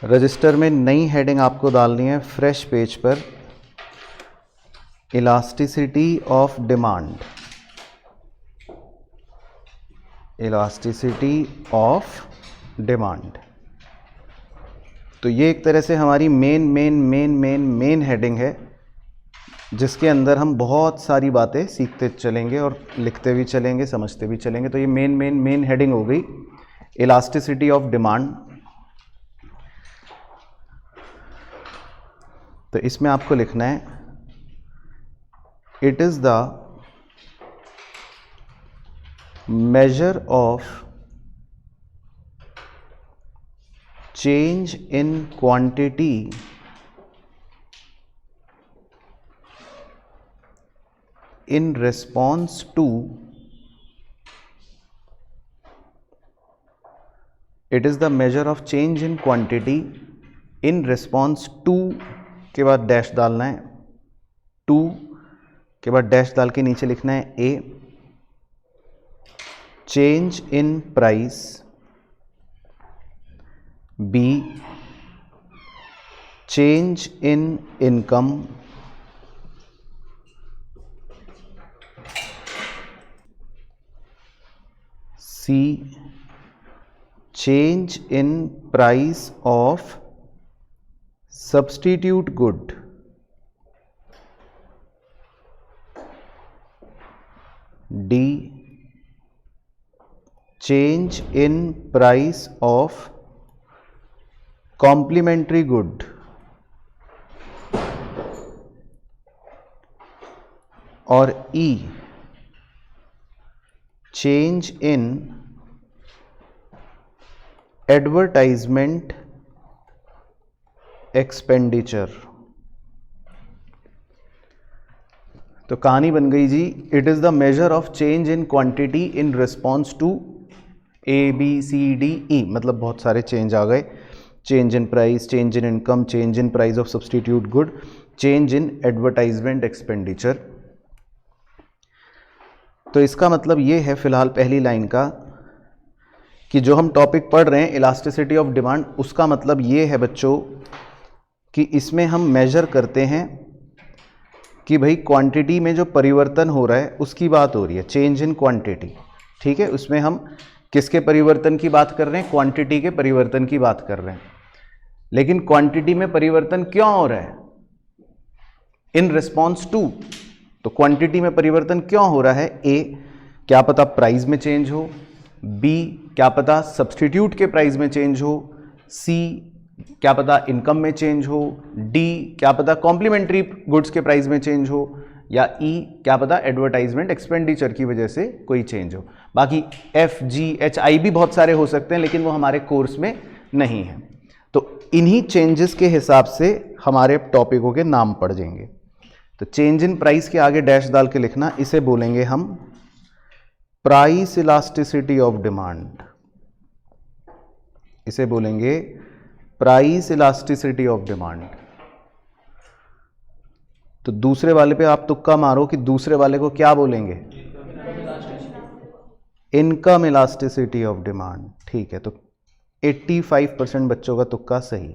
Register में नई heading आपको डालनी है फ्रेश पेज पर, elasticity of demand, elasticity of demand. तो ये एक तरह से हमारी मेन हेडिंग है, जिसके अंदर हम बहुत सारी बातें सीखते चलेंगे और लिखते भी चलेंगे, समझते भी चलेंगे। तो ये मेन हेडिंग हो गई इलास्टिसिटी ऑफ डिमांड। तो इसमें आपको लिखना है it is the measure of change in quantity in response to it is the measure of change in quantity in response to के बाद डैश डालना है, टू के बाद डैश डाल के नीचे लिखना है ए, change in price, B, change in income, C, change in price of substitute good, D, change in price of complementary good, और E, change in advertisement expenditure। तो कहानी बन गई जी, it is the measure of change in quantity in response to a b c d e, मतलब बहुत सारे change आ गए, change in price, change in income, change in price of substitute good, change in advertisement expenditure. तो इसका मतलब ये है फिलहाल पहली लाइन का कि जो हम टॉपिक पढ़ रहे हैं इलास्टिसिटी ऑफ डिमांड, उसका मतलब ये है बच्चों कि इसमें हम मेजर करते हैं कि भाई क्वांटिटी में जो परिवर्तन हो रहा है उसकी बात हो रही है, चेंज इन क्वांटिटी। ठीक है, उसमें हम किसके परिवर्तन की बात कर रहे हैं? क्वांटिटी के परिवर्तन की बात कर रहे हैं। लेकिन क्वांटिटी में परिवर्तन क्यों हो रहा है? In response to. तो क्वांटिटी में परिवर्तन क्यों हो रहा है? ए, क्या पता प्राइस में चेंज हो, बी, क्या पता सब्सटीट्यूट के प्राइस में चेंज हो, सी, क्या पता इनकम में चेंज हो, डी, क्या पता कॉम्प्लीमेंट्री गुड्स के प्राइस में चेंज हो, या ई, क्या पता एडवर्टाइजमेंट एक्सपेंडिचर की वजह से कोई चेंज हो। बाकी एफ, जी, एच, आई भी बहुत सारे हो सकते हैं, लेकिन वो हमारे कोर्स में नहीं है। तो इन्हीं चेंजेस के हिसाब से हमारे टॉपिकों के नाम पड़ जाएंगे। तो चेंज इन प्राइस के आगे डैश डाल के लिखना, इसे बोलेंगे हम प्राइस इलास्टिसिटी ऑफ डिमांड, इसे बोलेंगे प्राइस इलास्टिसिटी ऑफ डिमांड। तो दूसरे वाले पे आप तुक्का मारो कि दूसरे वाले को क्या बोलेंगे? Income elasticity of demand. ठीक है, तो 85% बच्चों का तुक्का सही।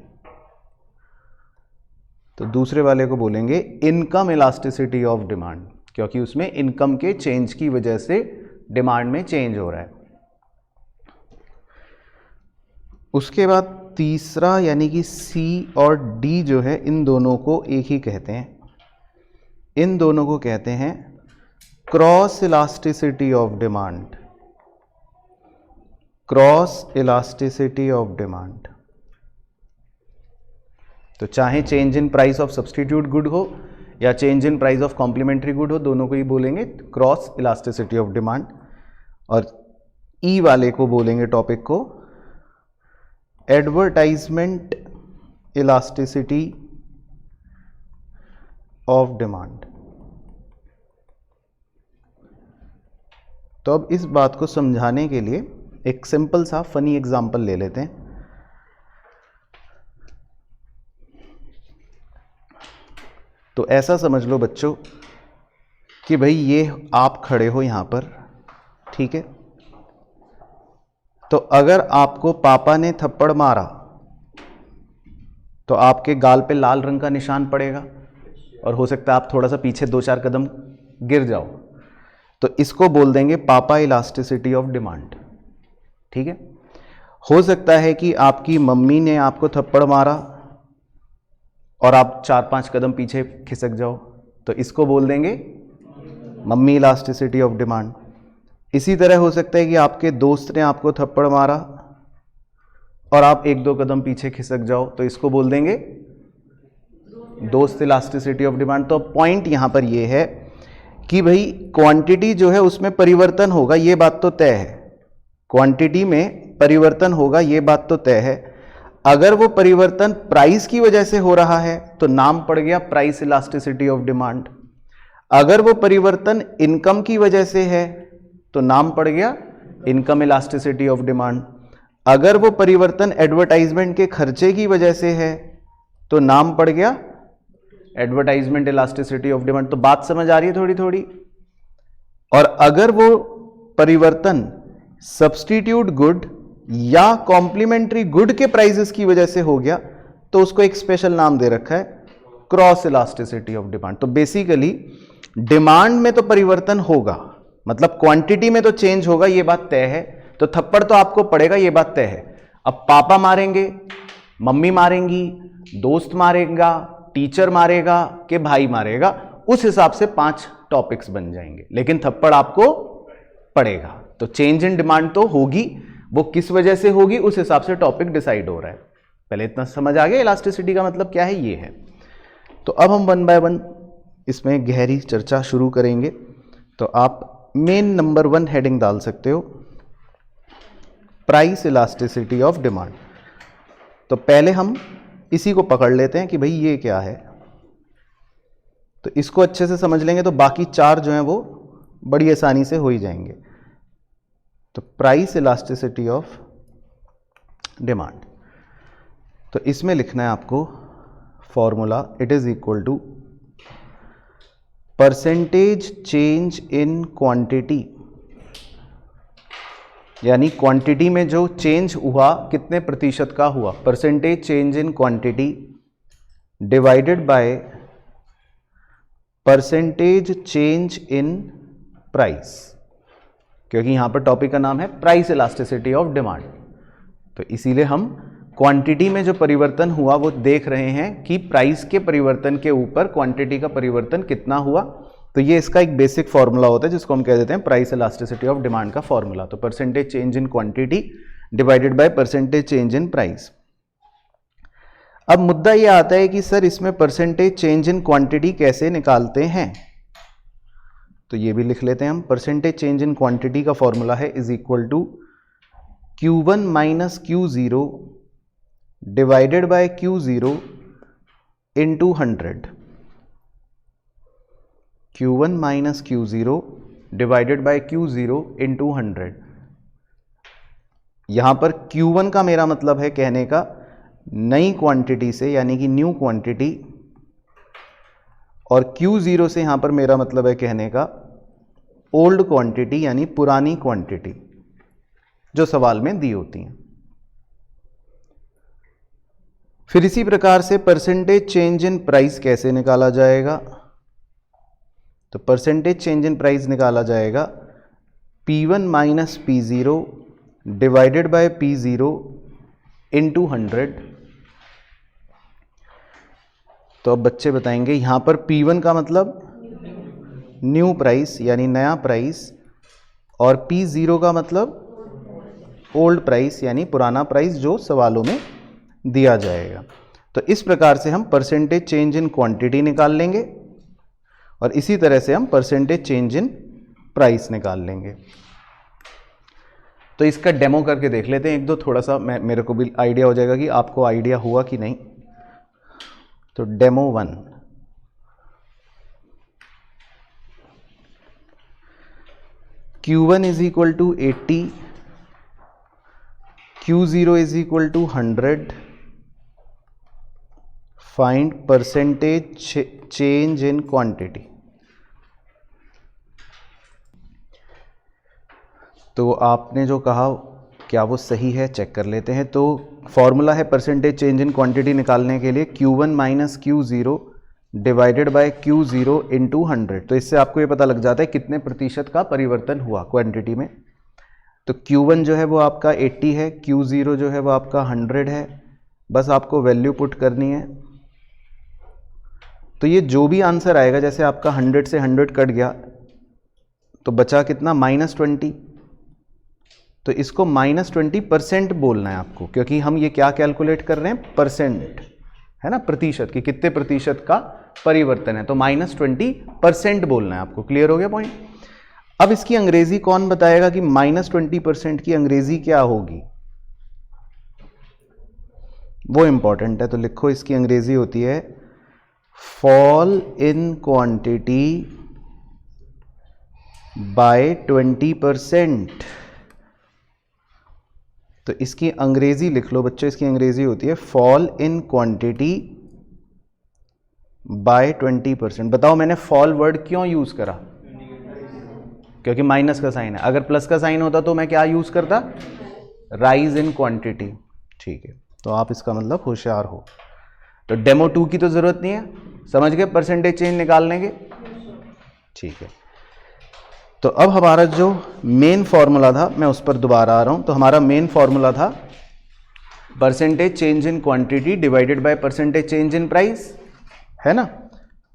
तो दूसरे वाले को बोलेंगे इनकम इलास्टिसिटी ऑफ डिमांड, क्योंकि उसमें इनकम के चेंज की वजह से डिमांड में चेंज हो रहा है। उसके बाद तीसरा यानी कि सी और डी जो है, इन दोनों को एक ही कहते हैं, इन दोनों को कहते हैं cross elasticity of demand, cross elasticity of demand. तो चाहे change in price of substitute good हो या change in price of complementary good हो, दोनों को ही बोलेंगे क्रॉस इलास्टिसिटी ऑफ डिमांड। और ई वाले को बोलेंगे टॉपिक को एडवर्टाइजमेंट इलास्टिसिटी ऑफ डिमांड। तो अब इस बात को समझाने के लिए एक सिंपल सा फनी एग्जांपल ले लेते हैं। तो ऐसा समझ लो बच्चों कि भाई ये आप खड़े हो यहां पर, ठीक है। तो अगर आपको पापा ने थप्पड़ मारा तो आपके गाल पे लाल रंग का निशान पड़ेगा और हो सकता है आप थोड़ा सा पीछे 2-4 कदम गिर जाओ। तो इसको बोल देंगे पापा इलास्टिसिटी ऑफ डिमांड। ठीक है। हो सकता है कि आपकी मम्मी ने आपको थप्पड़ मारा और आप 4-5 कदम पीछे खिसक जाओ, तो इसको बोल देंगे मम्मी इलास्टिसिटी ऑफ डिमांड। इसी तरह हो सकता है कि आपके दोस्त ने आपको थप्पड़ मारा और आप 1-2 कदम पीछे खिसक जाओ, तो इसको बोल देंगे दोस्त इलास्टिसिटी ऑफ डिमांड। तो पॉइंट यहां पर यह है कि भाई क्वांटिटी जो है उसमें परिवर्तन होगा, ये बात तो तय है। क्वांटिटी में परिवर्तन होगा, ये बात तो तय है। अगर वो परिवर्तन प्राइस की वजह से हो रहा है तो नाम पड़ गया प्राइस इलास्टिसिटी ऑफ डिमांड। अगर वो परिवर्तन इनकम की वजह से है तो नाम पड़ गया इनकम इलास्टिसिटी ऑफ डिमांड। अगर वो परिवर्तन एडवर्टाइजमेंट के खर्चे की वजह से है तो नाम पड़ गया एडवर्टाइजमेंट इलास्टिसिटी ऑफ डिमांड। तो बात समझ आ रही है थोड़ी थोड़ी। और अगर वो परिवर्तन सब्स्टिट्यूट गुड या कॉम्प्लीमेंट्री गुड के प्राइसेस की वजह से हो गया तो उसको एक स्पेशल नाम दे रखा है क्रॉस इलास्टिसिटी ऑफ डिमांड। तो बेसिकली डिमांड में तो परिवर्तन होगा, मतलब क्वांटिटी में तो चेंज होगा, ये बात तय है। तो थप्पड़ तो आपको पड़ेगा, ये बात तय है। अब पापा मारेंगे, मम्मी मारेंगी, दोस्त मारेगा, टीचर मारेगा कि भाई मारेगा, उस हिसाब से 5 टॉपिक्स बन जाएंगे, लेकिन थप्पड़ आपको पड़ेगा। तो चेंज इन डिमांड तो होगी, वो किस वजह से होगी उस हिसाब से टॉपिक डिसाइड हो रहा है। पहले इतना समझ आ गया इलास्टिसिटी का मतलब क्या है, ये है। तो अब हम 1 बाय 1 इसमें गहरी चर्चा शुरू करेंगे। तो आप मेन नंबर 1 हेडिंग डाल सकते हो, प्राइस इलास्टिसिटी ऑफ डिमांड। तो पहले हम इसी को पकड़ लेते हैं कि भाई ये क्या है। तो इसको अच्छे से समझ लेंगे तो बाकी 4 जो हैं वो बड़ी आसानी से हो ही जाएंगे। तो प्राइस इलास्टिसिटी ऑफ डिमांड, तो इसमें लिखना है आपको formula, it is equal to percentage change in quantity, यानी क्वांटिटी में जो चेंज हुआ कितने प्रतिशत का हुआ, percentage change in quantity divided by percentage change in price, क्योंकि यहां पर टॉपिक का नाम है प्राइस इलास्टिसिटी ऑफ डिमांड। तो इसीलिए हम क्वांटिटी में जो परिवर्तन हुआ वो देख रहे हैं कि प्राइस के परिवर्तन के ऊपर क्वांटिटी का परिवर्तन कितना हुआ। तो ये इसका एक बेसिक फॉर्मूला होता है जिसको हम कह देते हैं प्राइस इलास्टिसिटी ऑफ डिमांड का फॉर्मूला। तो percentage change in quantity divided by percentage change in price. अब मुद्दा ये आता है कि सर इसमें परसेंटेज चेंज इन क्वांटिटी कैसे निकालते हैं, तो ये भी लिख लेते हैं हम। परसेंटेज चेंज इन क्वांटिटी का फॉर्मूला है is equal to Q1 minus Q0 divided by Q0 into 100। Q1 minus Q0 divided by Q0 into 100। यहां पर Q1 का मेरा मतलब है कहने का नई क्वांटिटी से, यानी कि न्यू क्वांटिटी, और Q0 से यहां पर मेरा मतलब है कहने का ओल्ड क्वांटिटी, यानी पुरानी क्वांटिटी जो सवाल में दी होती हैं। फिर इसी प्रकार से परसेंटेज चेंज इन प्राइस कैसे निकाला जाएगा, तो परसेंटेज चेंज इन प्राइस निकाला जाएगा P1 minus P0 divided by P0 into 100। तो अब बच्चे बताएंगे यहां पर P1 का मतलब न्यू प्राइस यानी नया प्राइस, और P0 का मतलब ओल्ड प्राइस यानी पुराना प्राइस जो सवालों में दिया जाएगा। तो इस प्रकार से हम परसेंटेज चेंज इन क्वांटिटी निकाल लेंगे और इसी तरह से हम परसेंटेज चेंज इन प्राइस निकाल लेंगे। तो इसका डेमो करके देख लेते हैं एक दो, थोड़ा सा मेरे को भी आइडिया हो जाएगा कि आपको आइडिया हुआ कि नहीं। तो demo 1, Q1 is equal to 80, Q0 is equal to 100, find percentage change in quantity. तो आपने जो कहा क्या वो सही है, चेक कर लेते हैं। तो फॉर्मूला है परसेंटेज चेंज इन क्वांटिटी निकालने के लिए Q1 minus Q0 divided by Q0 into 100। तो इससे आपको ये पता लग जाता है कितने प्रतिशत का परिवर्तन हुआ क्वांटिटी में। तो Q1 जो है वो आपका 80 है, Q0 जो है वो आपका 100 है। बस आपको वैल्यू पुट करनी है। तो ये जो भी आंसर आएगा, जैसे आपका 100 से 100 कट गया तो बचा कितना, -20। तो इसको -20% बोलना है आपको, क्योंकि हम ये क्या कैलकुलेट कर रहे हैं, परसेंट, है ना, प्रतिशत की कितने प्रतिशत का परिवर्तन है। तो -20% बोलना है आपको। क्लियर हो गया पॉइंट। अब इसकी अंग्रेजी कौन बताएगा कि -20% की अंग्रेजी क्या होगी, वो इंपॉर्टेंट है। तो लिखो, इसकी अंग्रेजी होती है फॉल इन क्वांटिटी बाय 20%। तो इसकी अंग्रेजी लिख लो बच्चों, इसकी अंग्रेजी होती है फॉल इन क्वांटिटी बाय 20%। बताओ मैंने फॉल वर्ड क्यों यूज करा, क्योंकि माइनस का साइन है। अगर प्लस का साइन होता तो मैं क्या यूज करता, राइज इन क्वांटिटी। ठीक है, तो आप इसका मतलब होशियार हो। तो डेमो 2 की तो जरूरत नहीं है, समझ गए परसेंटेज चेंज निकालने के। ठीक है, तो अब हमारा जो मेन फॉर्मूला था, मैं उस पर दोबारा आ रहा हूं। तो हमारा मेन फॉर्मूला था percentage change in quantity divided by percentage change in price, है ना।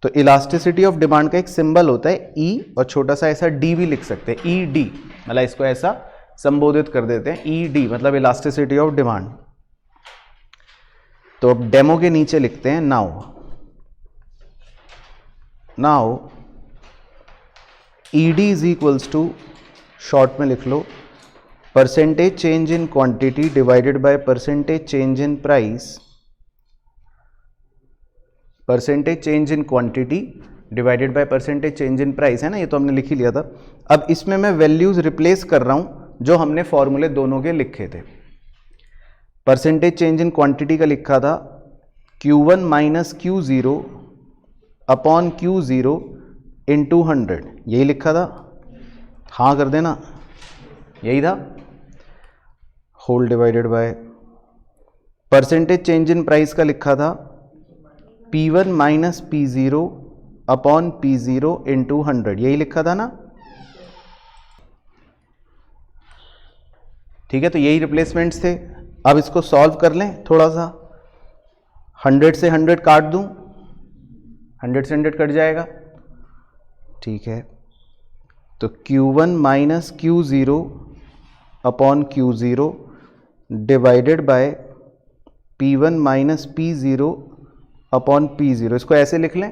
तो इलास्टिसिटी ऑफ डिमांड का एक सिंबल होता है E, और छोटा सा ऐसा D भी लिख सकते हैं, ED, मतलब इसको ऐसा संबोधित कर देते हैं ED, मतलब इलास्टिसिटी ऑफ डिमांड। तो अब डेमो के नीचे लिखते हैं now ED is equals to, short में लिख लो, percentage change in quantity divided by percentage change in price. Percentage change in quantity divided by percentage change in price, है ना, ये तो हमने लिख ही लिया था। अब इसमें मैं वैल्यूज रिप्लेस कर रहा हूं जो हमने फॉर्मूले दोनों के लिखे थे। परसेंटेज चेंज इन क्वांटिटी का लिखा था Q1 minus Q0 upon Q0 into 100, यही लिखा था। हाँ कर देना, यही था। Whole divided by percentage change in price का लिखा था P1 minus P0 upon P0 into 100, यही लिखा था ना। ठीक है, तो यही रिप्लेसमेंट्स थे। अब इसको सॉल्व कर लें थोड़ा सा। 100 से 100 काट दूं, 100 से 100 कट जाएगा। ठीक है, तो Q1 minus Q0 upon Q0 divided by P1 minus P0 upon P0, इसको ऐसे लिख लें,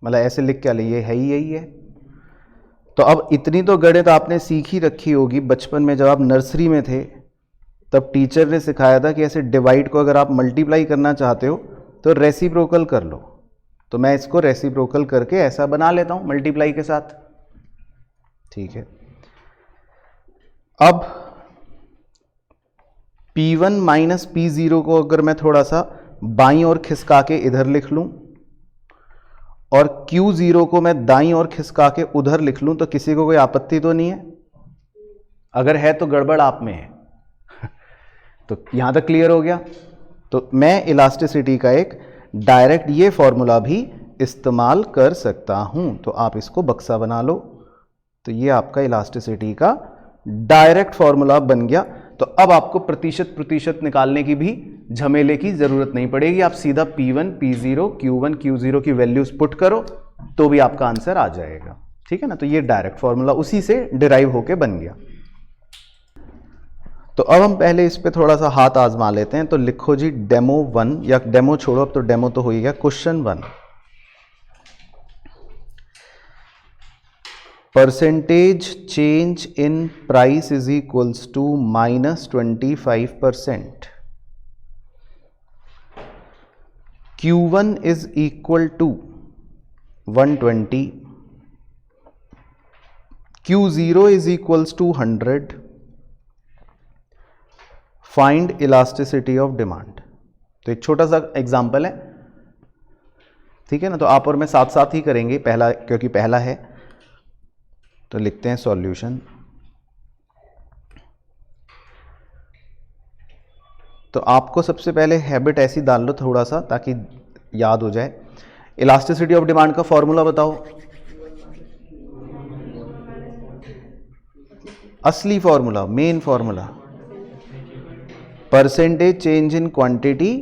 मतलब ऐसे लिख क्या लें, ये है ही यही है। तो अब इतनी तो गणित आपने सीख ही रखी होगी बचपन में, जब आप नर्सरी में थे तब टीचर ने सिखाया था कि ऐसे डिवाइड को अगर आप मल्टीप्लाई करना चाहते हो तो रेसिप्रोकल कर लो। तो मैं इसको रेसिप्रोकल करके ऐसा बना लेता हूं मल्टीप्लाई के साथ। ठीक है, अब P1 माइनस P0 को अगर मैं थोड़ा सा बाईं ओर खिसका के इधर लिख लूं और Q0 को मैं दाईं ओर खिसका के उधर लिख लूं, तो किसी को कोई आपत्ति तो नहीं है? अगर है तो गड़बड़ आप में है। तो यहां तक क्लियर हो गया। तो मैं इलास्टिसिटी का एक डायरेक्ट ये फॉर्मूला भी इस्तेमाल कर सकता हूं। तो आप इसको बक्सा बना लो। तो ये आपका इलास्टिसिटी का डायरेक्ट फॉर्मूला बन गया। तो अब आपको प्रतिशत निकालने की भी झमेले की जरूरत नहीं पड़ेगी। आप सीधा P1, P0, Q1, Q0 की वैल्यूज पुट करो तो भी आपका आंसर आ जाएगा। ठीक है ना। तो ये डायरेक्ट फॉर्मूला उसी से डिराइव होके बन गया। तो अब हम पहले इस पे थोड़ा सा हाथ आजमा लेते हैं। तो लिखो जी डेमो 1, या डेमो छोड़ो, अब तो डेमो तो हो ही गया। Question 1, percentage change in price is equals to -25%। Q1 is equal to 120, Q0 is equals to 100। Find elasticity of demand. तो एक छोटा सा एग्जांपल है, ठीक है ना। तो आप और मैं साथ साथ ही करेंगे, पहला क्योंकि पहला है। तो लिखते हैं सॉल्यूशन। तो आपको सबसे पहले हैबिट ऐसी डाल लो थोड़ा सा ताकि याद हो जाए। इलास्टिसिटी ऑफ डिमांड का फॉर्मूला बताओ। असली formula, main formula, percentage change in quantity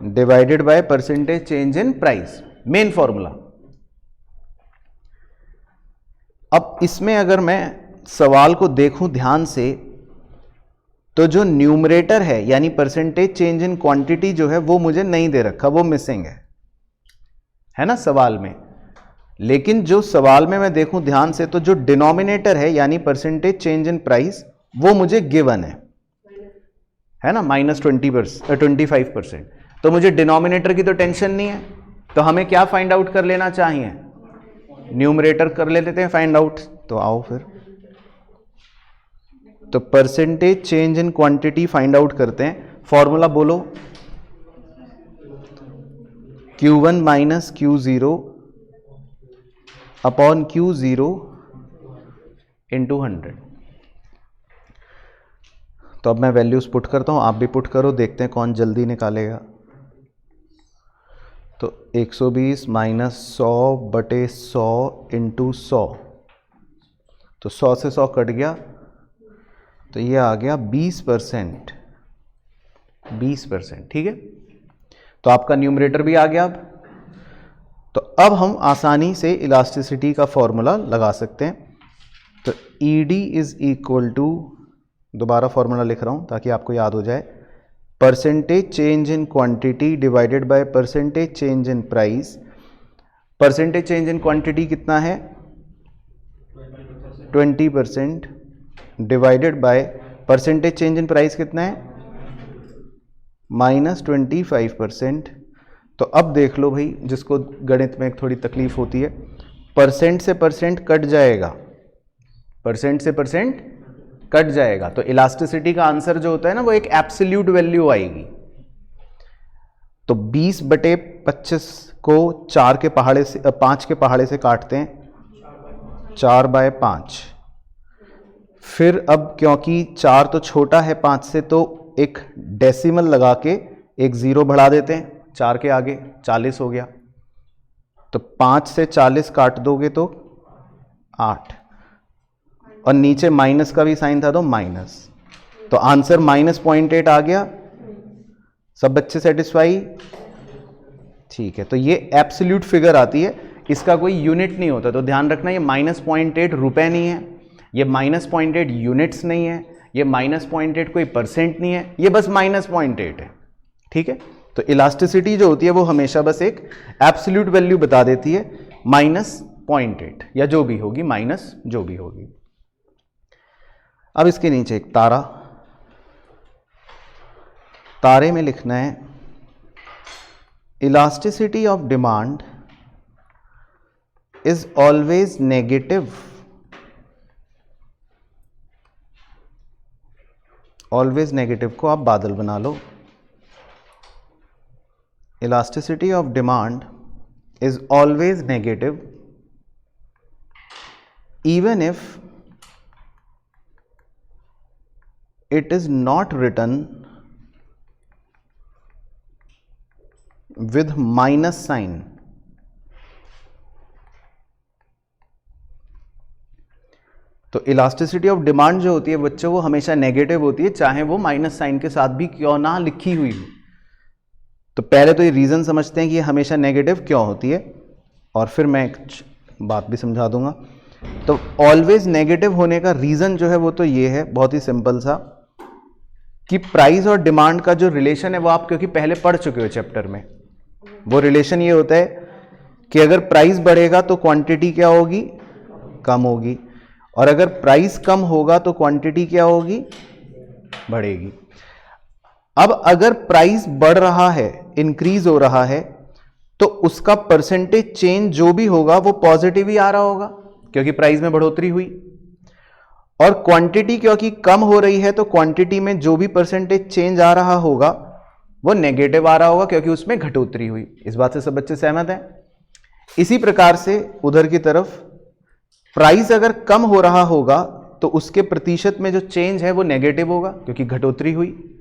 divided by percentage change in price, main formula. अब इसमें अगर मैं सवाल को देखूं ध्यान से तो जो न्यूमरेटर है यानी परसेंटेज चेंज इन क्वांटिटी जो है वो मुझे नहीं दे रखा, वो मिसिंग है ना सवाल में। लेकिन जो सवाल में मैं देखूं ध्यान से तो जो डिनोमिनेटर है यानी परसेंटेज चेंज इन प्राइस वो मुझे गिवन है ना, -25%। तो मुझे डिनोमिनेटर की तो टेंशन नहीं है, तो हमें क्या फाइंड आउट कर लेना चाहिए, न्यूमरेटर कर लेते हैं फाइंड आउट। तो आओ फिर, तो percentage change in quantity find out करते हैं। फॉर्मूला बोलो, Q1 minus Q0 upon Q0 into 100। तो अब मैं वैल्यूज पुट करता हूं, आप भी पुट करो, देखते हैं कौन जल्दी निकालेगा। तो 120 माइनस 100 बटे 100 इंटू 100, तो 100 से 100 कट गया, तो ये आ गया 20%। ठीक है, तो आपका न्यूमरेटर भी आ गया। अब तो अब हम आसानी से इलास्टिसिटी का फॉर्मूला लगा सकते हैं। तो ED इज इक्वल टू, दोबारा फॉर्मूला लिख रहा हूं ताकि आपको याद हो जाए, percentage change in quantity divided by percentage change in price. Percentage change in quantity कितना है, 20%, divided by percentage change in price कितना है, -25%। तो अब देख लो भाई, जिसको गणित में थोड़ी तकलीफ होती है, परसेंट से परसेंट कट जाएगा, परसेंट से परसेंट कट जाएगा, तो इलास्टिसिटी का आंसर जो होता है ना वो एक एब्सोल्यूट वैल्यू आएगी। तो 20/25 को 5 के पहाड़े से काटते हैं, 4/5। फिर अब क्योंकि 4 तो छोटा है 5 से, तो एक डेसिमल लगा के एक 0 बढ़ा देते हैं 4 के आगे, 40 हो गया। तो 5 से 40 काट दोगे तो 8, और नीचे माइनस का भी साइन था तो माइनस, तो आंसर -0.8 आ गया। सब बच्चे सेटिस्फाई? ठीक है, तो ये एब्सोल्यूट फिगर आती है, इसका कोई यूनिट नहीं होता, तो ध्यान रखना ये -0.8 रुपए नहीं है, ये -0.8 यूनिट्स नहीं है, ये -0.8 कोई परसेंट नहीं है, ये बस -0.8 है। ठीक है, तो इलास्टिसिटी जो होती है वो हमेशा बस एक एब्सोल्यूट वैल्यू बता देती है, -0.8 या जो भी होगी, माइनस जो भी होगी। अब इसके नीचे एक तारा, तारे में लिखना है elasticity of demand is always negative, always negative को आप बादल बना लो। Elasticity of demand is always negative even if it is not written with minus sign। तो इलास्टिसिटी ऑफ डिमांड जो होती है बच्चों वो हमेशा नेगेटिव होती है, चाहे वो माइनस साइन के साथ भी क्यों ना लिखी हुई हो। तो पहले तो ये रीजन समझते हैं कि ये हमेशा नेगेटिव क्यों होती है, और फिर मैं एक बात भी समझा दूंगा। तो ऑलवेज नेगेटिव होने का रीजन जो है वो तो ये है, बहुत ही सिंपल सा, कि प्राइस और डिमांड का जो रिलेशन है वो आप क्योंकि पहले पढ़ चुके हो चैप्टर में, वो रिलेशन ये होता है कि अगर प्राइस बढ़ेगा तो क्वांटिटी क्या होगी, कम होगी, और अगर प्राइस कम होगा तो क्वांटिटी क्या होगी, बढ़ेगी। अब अगर प्राइस बढ़ रहा है, इंक्रीज हो रहा है, तो उसका परसेंटेज चेंज जो भी होगा वो पॉजिटिव ही आ रहा होगा क्योंकि प्राइस में बढ़ोतरी हुई, और क्वांटिटी क्योंकि कम हो रही है तो क्वांटिटी में जो भी परसेंटेज चेंज आ रहा होगा वो नेगेटिव आ रहा होगा क्योंकि उसमें घटोतरी हुई। इस बात से सब बच्चे सहमत हैं? इसी प्रकार से उधर की तरफ प्राइस अगर कम हो रहा होगा तो उसके प्रतिशत में जो चेंज है वो नेगेटिव होगा क्योंकि घटोतरी हुई,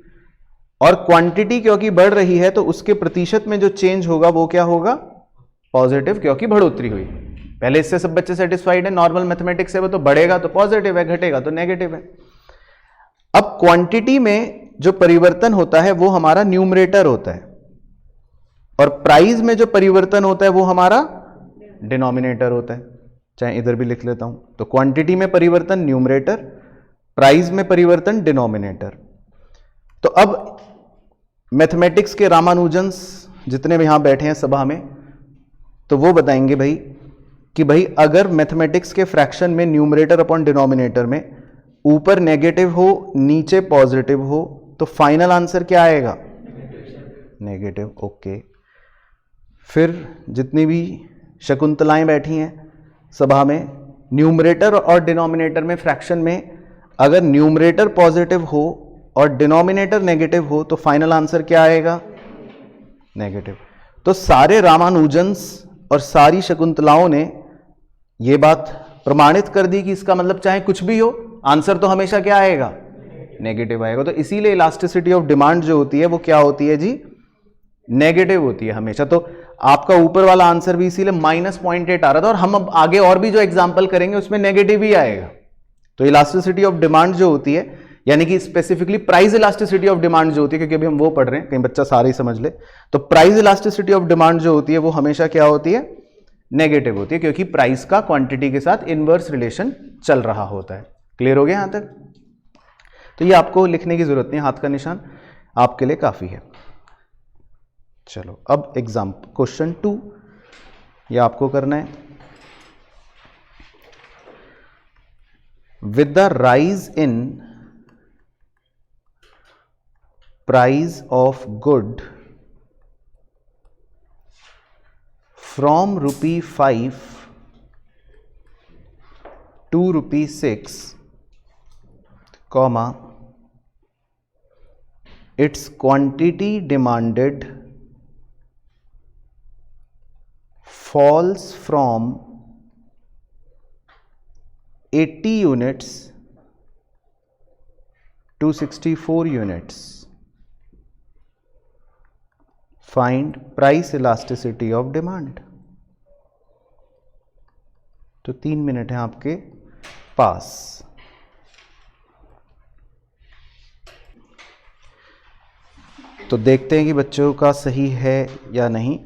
और क्वांटिटी क्योंकि बढ़ रही है तो उसके प्रतिशत में जो चेंज होगा वो क्या होगा, पॉजिटिव, क्योंकि बढ़ोतरी हुई। पहले इससे सब बच्चे सेटिस्फाइड है, नॉर्मल मैथमेटिक्स है, वो तो बढ़ेगा तो पॉजिटिव है, घटेगा तो नेगेटिव है। अब क्वांटिटी में जो परिवर्तन होता है वो हमारा न्यूमरेटर होता है, और प्राइस में जो परिवर्तन होता है वो हमारा डिनोमिनेटर होता है। चाहे इधर भी लिख लेता हूं, तो क्वांटिटी में परिवर्तन न्यूमरेटर, प्राइस में परिवर्तन डिनोमिनेटर। तो अब मैथमेटिक्स के रामानुजन्स जितने भी यहां बैठे हैं सभा में, तो वो बताएंगे भाई कि भाई अगर मैथमेटिक्स के फ्रैक्शन में न्यूमरेटर अपॉन डिनोमिनेटर में ऊपर नेगेटिव हो नीचे पॉजिटिव हो तो फाइनल आंसर क्या आएगा, नेगेटिव। ओके, फिर जितनी भी शकुंतलाएं बैठी हैं सभा में, न्यूमरेटर और डिनोमिनेटर में फ्रैक्शन में अगर न्यूमरेटर पॉजिटिव हो और डिनोमिनेटर नेगेटिव हो तो फाइनल आंसर क्या आएगा, नेगेटिव। तो सारे रामानुजन्स और सारी शकुंतलाओं ने ये बात प्रमाणित कर दी कि इसका मतलब चाहे कुछ भी हो आंसर तो हमेशा क्या आएगा, नेगेटिव आएगा। तो इसीलिए इलास्टिसिटी ऑफ डिमांड जो होती है वो क्या होती है जी, नेगेटिव होती है हमेशा। तो आपका ऊपर वाला आंसर भी इसीलिए -0.8 आ रहा था, और हम अब आगे और भी जो एग्जांपल करेंगे उसमें नेगेटिव ही आएगा। तो इलास्टिसिटी ऑफ डिमांड जो होती है, यानी कि specifically price elasticity of demand जो होती है, क्योंकि अभी हम वो पढ़ रहे हैं, कहीं बच्चा सारे ही समझ ले, तो प्राइस इलास्टिसिटी ऑफ डिमांड जो होती है वो हमेशा क्या होती है, नेगेटिव होती है, क्योंकि प्राइस का क्वांटिटी के साथ इनवर्स रिलेशन चल रहा होता है। क्लियर हो गया यहां तक? तो ये आपको लिखने की जरूरत नहीं, हाथ का निशान आपके लिए काफी है। चलो अब एग्जाम्पल क्वेश्चन 2 ये आपको करना है। With the rise in price of good from ₹5 to ₹6, comma, its quantity demanded falls from 80 units to 64 units. Find price elasticity of demand. तो 3 मिनट है आपके पास। तो देखते हैं कि बच्चों का सही है या नहीं।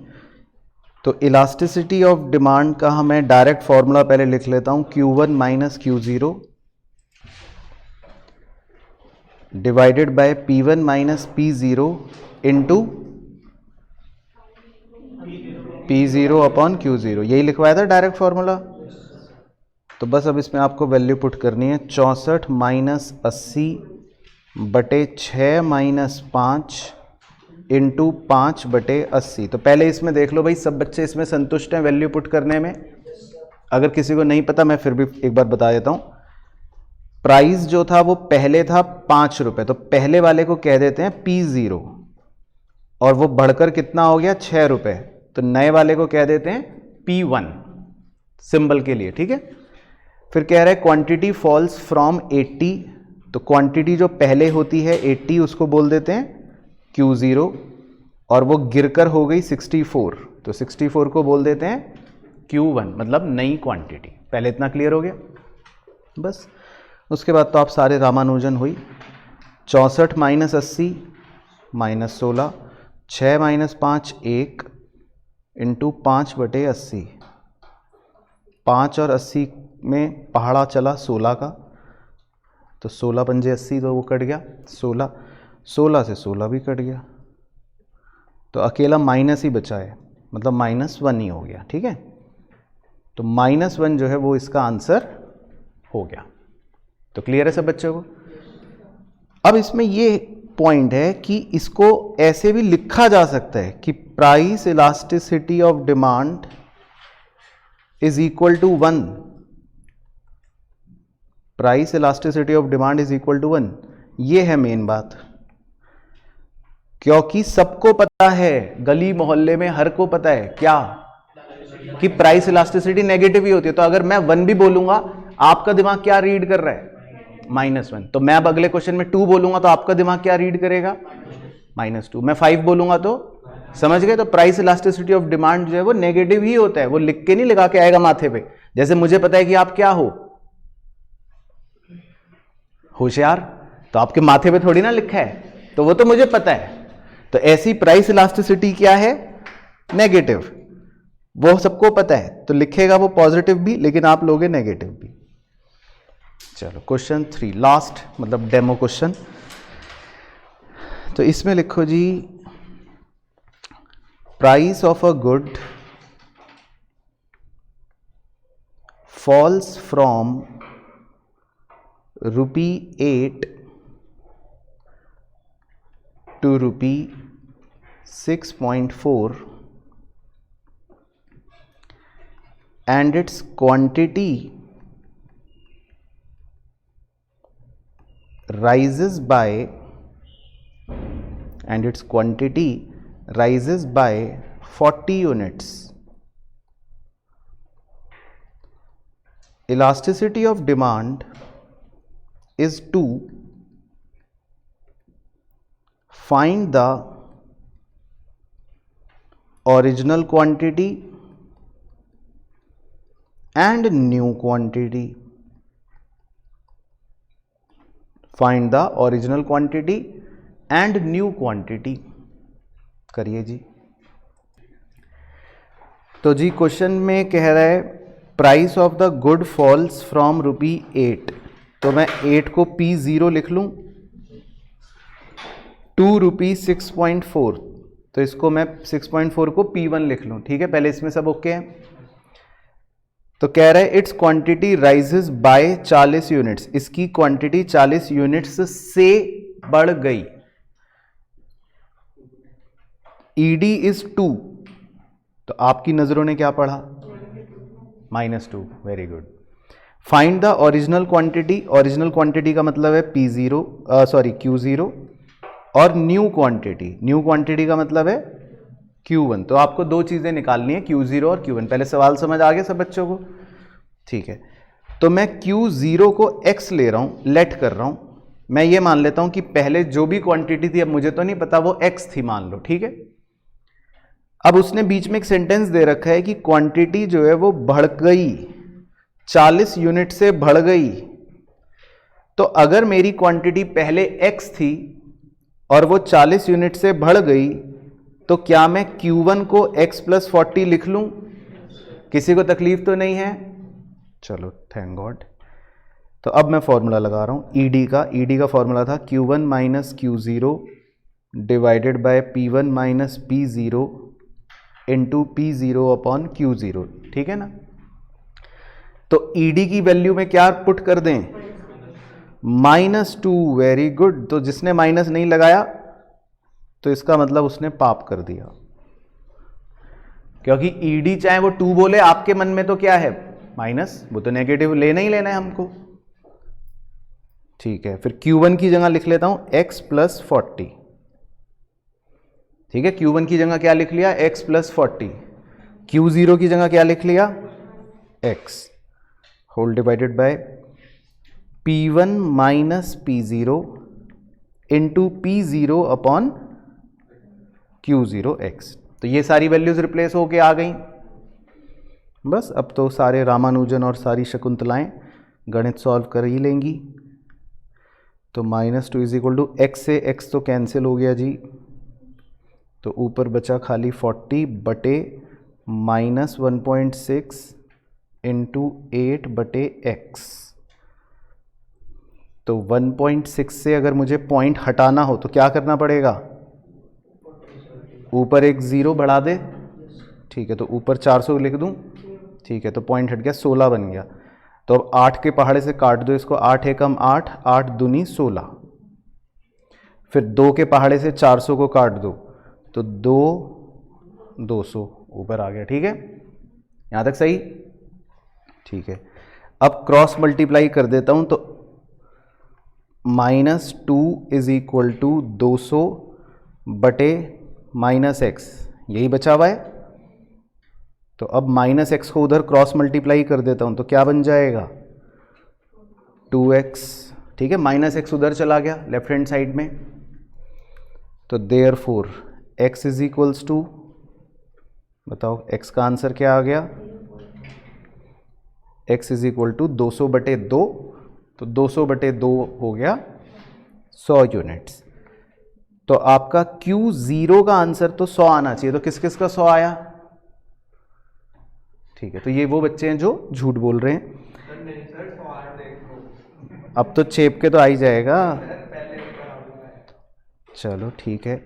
तो इलास्टिसिटी ऑफ डिमांड का मैं डायरेक्ट फॉर्मूला पहले लिख लेता हूं, Q1 minus Q0 divided by P1 minus P0 into P0 upon Q0। यही लिखवाया था डायरेक्ट फॉर्मूला। तो बस अब इसमें आपको वैल्यू पुट करनी है, 64 माइनस 80 बटे 6 माइनस 5 इंटू 5 बटे 80। तो पहले इसमें देख लो भाई, सब बच्चे इसमें संतुष्ट हैं वैल्यू पुट करने में? अगर किसी को नहीं पता मैं फिर भी एक बार बता देता हूं। प्राइस जो था वो पहले था 5 रुपए, तो पहले वाले को कह देते हैं P0, और वो बढ़कर कितना हो गया 6 रुपए, तो नए वाले को कह देते हैं P1 सिंबल के लिए, ठीक है। फिर कह रहे हैं क्वांटिटी फॉल्स फ्रॉम 80, तो क्वांटिटी जो पहले होती है 80 उसको बोल देते हैं Q0, और वो गिरकर हो गई 64, तो 64 को बोल देते हैं Q1, मतलब नई क्वांटिटी। पहले इतना क्लियर हो गया बस। उसके बाद तो आप सारे रामानुजन हुई। 64 माइनस 80 माइनस 16, 6 माइनस 5 1 इंटू 5 बटे 80। 5 और 80 में पहाड़ा चला 16 का, तो 16 पंजे 80, तो वो कट गया 16, 16 से 16 भी कट गया, तो अकेला माइनस ही बचा है, मतलब -1 ही हो गया, ठीक है। तो -1 जो है वो इसका आंसर हो गया। तो क्लियर है सब बच्चों को? अब इसमें ये पॉइंट है कि इसको ऐसे भी लिखा जा सकता है कि price elasticity of demand is equal to 1। Price elasticity of demand is equal to 1, ये है मेन बात। क्योंकि सबको पता है, गली मोहल्ले में हर को पता है क्या, कि प्राइस इलास्टिसिटी नेगेटिव ही होती है। तो अगर मैं 1 भी बोलूंगा, आपका दिमाग क्या रीड कर रहा है, -1। तो मैं अब अगले क्वेश्चन में 2 बोलूंगा तो आपका दिमाग क्या रीड करेगा, -2। मैं 5 बोलूंगा तो समझ गए। तो प्राइस इलास्टिसिटी ऑफ डिमांड जो है वो नेगेटिव ही होता है, वो लिख के नहीं लगा के आएगा माथे पे। जैसे मुझे पता है कि आप क्या हो, होशियार, तो आपके माथे पे थोड़ी ना लिखा है, तो वो तो मुझे पता है। तो ऐसी प्राइस इलास्टिसिटी क्या है, नेगेटिव, वो सबको पता है, तो लिखेगा वो पॉजिटिव भी, लेकिन आप लोगे नेगेटिव भी। चलो क्वेश्चन 3 लास्ट, मतलब डेमो क्वेश्चन। तो इसमें लिखो जी, price of a good falls from ₹8 to ₹6.4 and its quantity rises by 40 units. Elasticity of demand is to find the original quantity and new quantity. Find the original quantity and new quantity. करिए जी। तो जी question में कह रहा है price of the good falls from ₹8। तो मैं 8 को P0 लिख लूं, टू ₹6.4, तो इसको मैं 6.4 को P1 लिख लूं। ठीक है, पहले इसमें सब ओके है। तो कह रहा है it's quantity rises by 40 units, इसकी क्वांटिटी 40 यूनिट्स से बढ़ गई। ईडी इज 2, तो आपकी नजरों ने क्या पढ़ा, -2। Very good. Find the original quantity, original quantity का मतलब है Q0 और न्यू क्वांटिटी का मतलब है Q1। तो आपको दो चीजें निकालनी है, Q0 और Q1। पहले सवाल समझ आ गया सब बच्चों को? ठीक है, तो मैं Q0 को x ले रहा हूं, लेट कर रहा हूं। मैं ये मान लेता हूं कि पहले जो भी क्वांटिटी थी, अब मुझे तो नहीं पता, वो x थी मान लो। ठीक है, अब उसने बीच में एक सेंटेंस दे रखा है कि क्वांटिटी जो है वो बढ़ गई, 40 यूनिट से बढ़ गई। तो अगर मेरी क्वांटिटी पहले x थी और वो 40 यूनिट से बढ़ गई, तो क्या मैं Q1 को x + 40 लिख लूं? किसी को तकलीफ तो नहीं है? चलो थैंक गॉड। तो अब मैं फॉर्मूला लगा रहा हूं ईडी का फॉर्मूला था Q1 - Q0 divided by P1 - P0 into P0 upon Q0। ठीक है ना? तो ईडी की वैल्यू में क्या पुट कर दें, -2। Very good. तो जिसने माइनस नहीं लगाया तो इसका मतलब उसने पाप कर दिया, क्योंकि ईडी चाहे वो 2 बोले, आपके मन में तो क्या है, माइनस, वो तो नेगेटिव लेना ही लेना है हमको। ठीक है, फिर Q1 की जगह लिख लेता हूं x + 40। ठीक है, Q1 की जगह क्या लिख लिया, x + 40। Q0 की जगह क्या लिख लिया, x whole divided by P1 - P0 into P0 upon Q0x। तो ये सारी वैल्यूज रिप्लेस होके आ गई। बस अब तो सारे रामानुजन और सारी शकुंतलाएं गणित सॉल्व कर ही लेंगी। तो -2 = x से x तो कैंसिल हो गया जी, तो ऊपर बचा खाली 40 बटे -1.6 इंटू 8/x। तो 1.6 से अगर मुझे पॉइंट हटाना हो तो क्या करना पड़ेगा, ऊपर एक 0 बढ़ा दे। ठीक है, तो ऊपर 400 लिख दूं। ठीक है, तो पॉइंट हट गया, 16 बन गया। तो अब 8 के पहाड़े से काट दो इसको, 8 एकम 8, 8 दूनी 16। फिर 2 के पहाड़े से 400 को काट दो, तो 2 200 ऊपर आ गया। ठीक है, यहां तक सही? ठीक है, अब क्रॉस मल्टीप्लाई कर देता हूं, तो -2 = 200 बटे -x, यही बचा हुआ है। तो अब -x को उधर क्रॉस मल्टीप्लाई कर देता हूं, तो क्या बन जाएगा, 2x। ठीक है, -x उधर चला गया लेफ्ट हैंड साइड में, तो therefore x is equals to, बताओ x का आंसर क्या आ गया, x इज इक्वल टू 200/2, तो 200/2 हो गया 100 यूनिट्स। तो आपका Q0 का आंसर तो 100 आना चाहिए, तो किस किस का 100 आया? ठीक है, तो ये वो बच्चे हैं जो झूठ बोल रहे हैं। अब तो चेप के तो आ ही जाएगा। चलो ठीक है,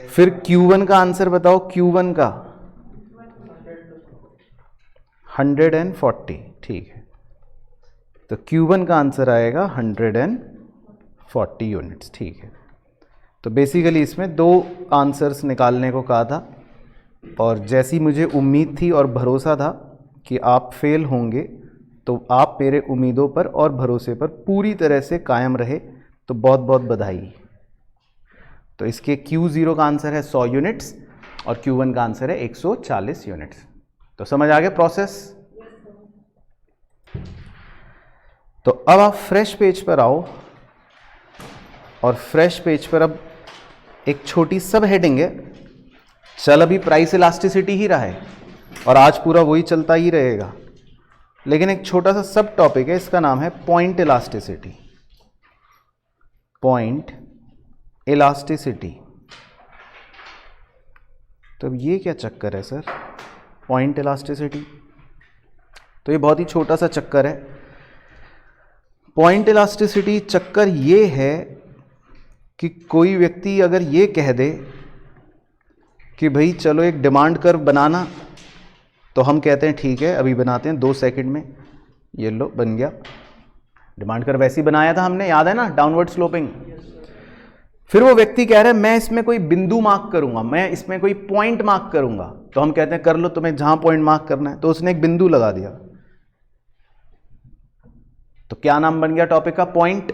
फिर Q1 का आंसर बताओ, Q1 का 140, ठीक है, तो Q1 का आंसर आएगा 140 यूनिट्स, ठीक है। तो बेसिकली इसमें 2 आंसर्स निकालने को कहा था, और जैसी मुझे उम्मीद थी और भरोसा था कि आप फेल होंगे, तो आप मेरे उम्मीदों पर और भरोसे पर पूरी तरह से कायम रहे, तो बहुत बहुत बधाई। तो इसके Q0 का आंसर है 100 यूनिट्स और Q1 का आंसर है 140 यूनिट्स। तो समझ आ गया प्रोसेस? तो अब आप फ्रेश पेज पर आओ, और फ्रेश पेज पर अब एक छोटी सब हेडिंग है। चल अभी प्राइस इलास्टिसिटी ही रहा है और आज पूरा वही चलता ही रहेगा, लेकिन एक छोटा सा सब टॉपिक है, इसका नाम है पॉइंट इलास्टिसिटी। पॉइंट इलास्टिसिटी, तो अब ये क्या चक्कर है सर, पॉइंट इलास्टिसिटी? तो ये बहुत ही छोटा सा चक्कर है। पॉइंट इलास्टिसिटी चक्कर ये है कि कोई व्यक्ति अगर ये कह दे कि भाई चलो एक डिमांड कर्व बनाना, तो हम कहते हैं ठीक है अभी बनाते हैं 2 सेकंड में, ये लो बन गया। डिमांड कर्व वैसे ही बनाया था हमने, याद है ना, डाउनवर्ड स्लोपिंग। फिर वो व्यक्ति कह रहा है मैं इसमें कोई बिंदु मार्क करूंगा, मैं इसमें कोई पॉइंट मार्क करूंगा, तो हम कहते हैं कर लो, तुम्हें जहां पॉइंट मार्क करना है। तो उसने एक बिंदु लगा दिया, तो क्या नाम बन गया टॉपिक का? पॉइंट।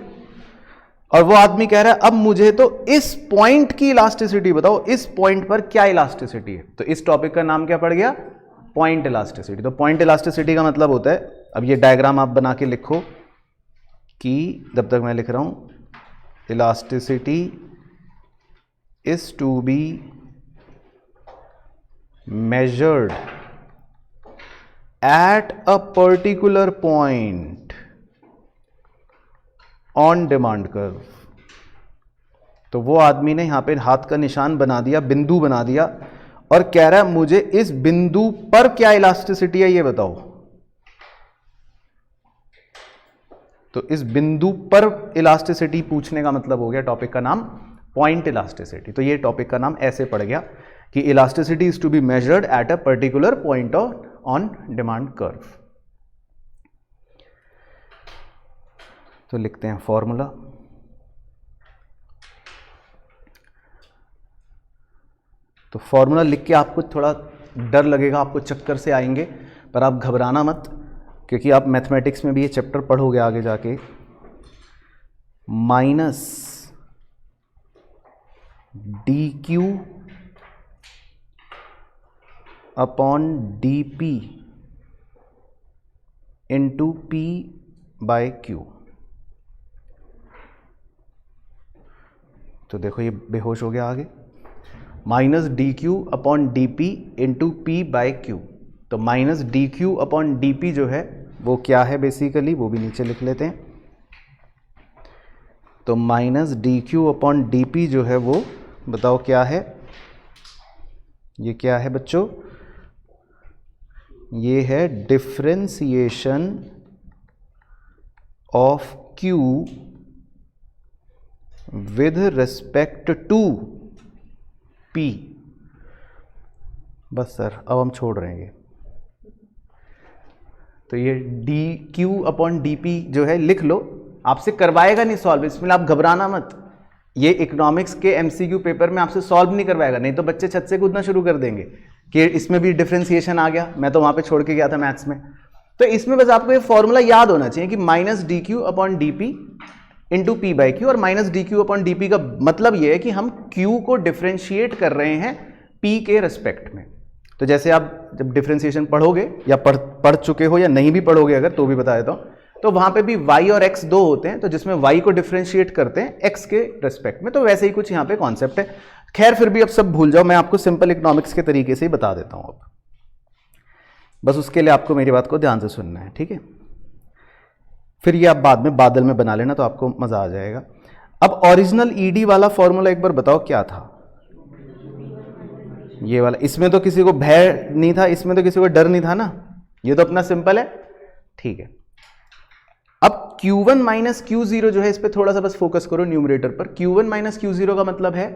और वो आदमी कह रहा है अब मुझे तो इस पॉइंट की इलास्टिसिटी बताओ, इस पॉइंट पर क्या इलास्टिसिटी है। तो इस टॉपिक का नाम क्या पड़ गया? Point elasticity. तो पॉइंट इलास्टिसिटी का मतलब होता है, अब ये डायग्राम आप बना के लिखो कि जब तक मैं लिख रहा हूं, elasticity is to be measured at a particular point on demand curve। तो वो आदमी ने यहां पे हाथ का निशान बना दिया, बिंदु बना दिया, और कह रहा है मुझे इस बिंदु पर क्या इलास्टिसिटी है ये बताओ। तो इस बिंदु पर इलास्टिसिटी पूछने का मतलब हो गया टॉपिक का नाम पॉइंट इलास्टिसिटी। तो ये टॉपिक का नाम ऐसे पड़ गया कि elasticity is to be measured at a particular point on demand curve. तो लिखते हैं फॉर्मूला। तो फॉर्मूला लिख के आपको थोड़ा डर लगेगा, आपको चक्कर से आएंगे, पर आप घबराना मत, क्योंकि आप मैथमेटिक्स में भी ये चैप्टर पढ़ोगे आगे जाके। Minus dq upon dp into p by q। तो देखो ये बेहोश हो गया आगे। Minus dq upon dp into p by q। तो माइनस dq अपॉन dp जो है वो क्या है बेसिकली, वो भी नीचे लिख लेते हैं। तो माइनस dq अपॉन dp जो है वो बताओ क्या है, ये क्या है बच्चों? ये है differentiation of q with respect to p। बस सर अब हम छोड़ रहे हैं। तो ये dq अपॉन dp जो है लिख लो, आपसे करवाएगा नहीं सॉल्व, इसमें आप घबराना मत। ये इकोनॉमिक्स के एमसीक्यू पेपर में आपसे सॉल्व नहीं करवाएगा, नहीं तो बच्चे छत से कूदना शुरू कर देंगे कि इसमें भी डिफरेंशिएशन आ गया, मैं तो वहां पे छोड़ के गया था मैथ्स में। तो इसमें बस आपको ये फॉर्मूला याद होना चाहिए कि minus dq upon dp into p by q। और माइनस dq अपॉन dp का मतलब ये है कि हम q को डिफरेंशिएट कर रहे हैं p के रेस्पेक्ट में। तो जैसे आप जब डिफरेंशिएशन पढ़ोगे, या पढ़ चुके हो या नहीं भी पढ़ोगे अगर, तो भी बता देता हूं, तो वहां पे भी y और x 2 होते हैं, तो जिसमें y को डिफरेंशिएट करते हैं x के रेस्पेक्ट में। तो वैसे ही कुछ यहाँ पे कॉन्सेप्ट है। खैर फिर भी अब सब भूल जाओ, मैं आपको सिंपल इकोनॉमिक्स के तरीके से ही बता देता हूं अब, बस उसके लिए आपको मेरी बात को ध्यान से सुनना है, ठीक है। फिर ये आप बाद में बादल में बना लेना तो आपको मजा आ जाएगा। अब ओरिजिनल ईडी वाला फॉर्मूला एक बार बताओ क्या था, ये वाला। इसमें तो किसी को भय नहीं था, इसमें तो किसी को डर नहीं था ना, ये तो अपना सिंपल है, ठीक है। अब Q1 माइनस Q0 जो है, इस पे थोड़ा सा बस फोकस करो न्यूमरेटर पर। Q1 माइनस Q0 का मतलब है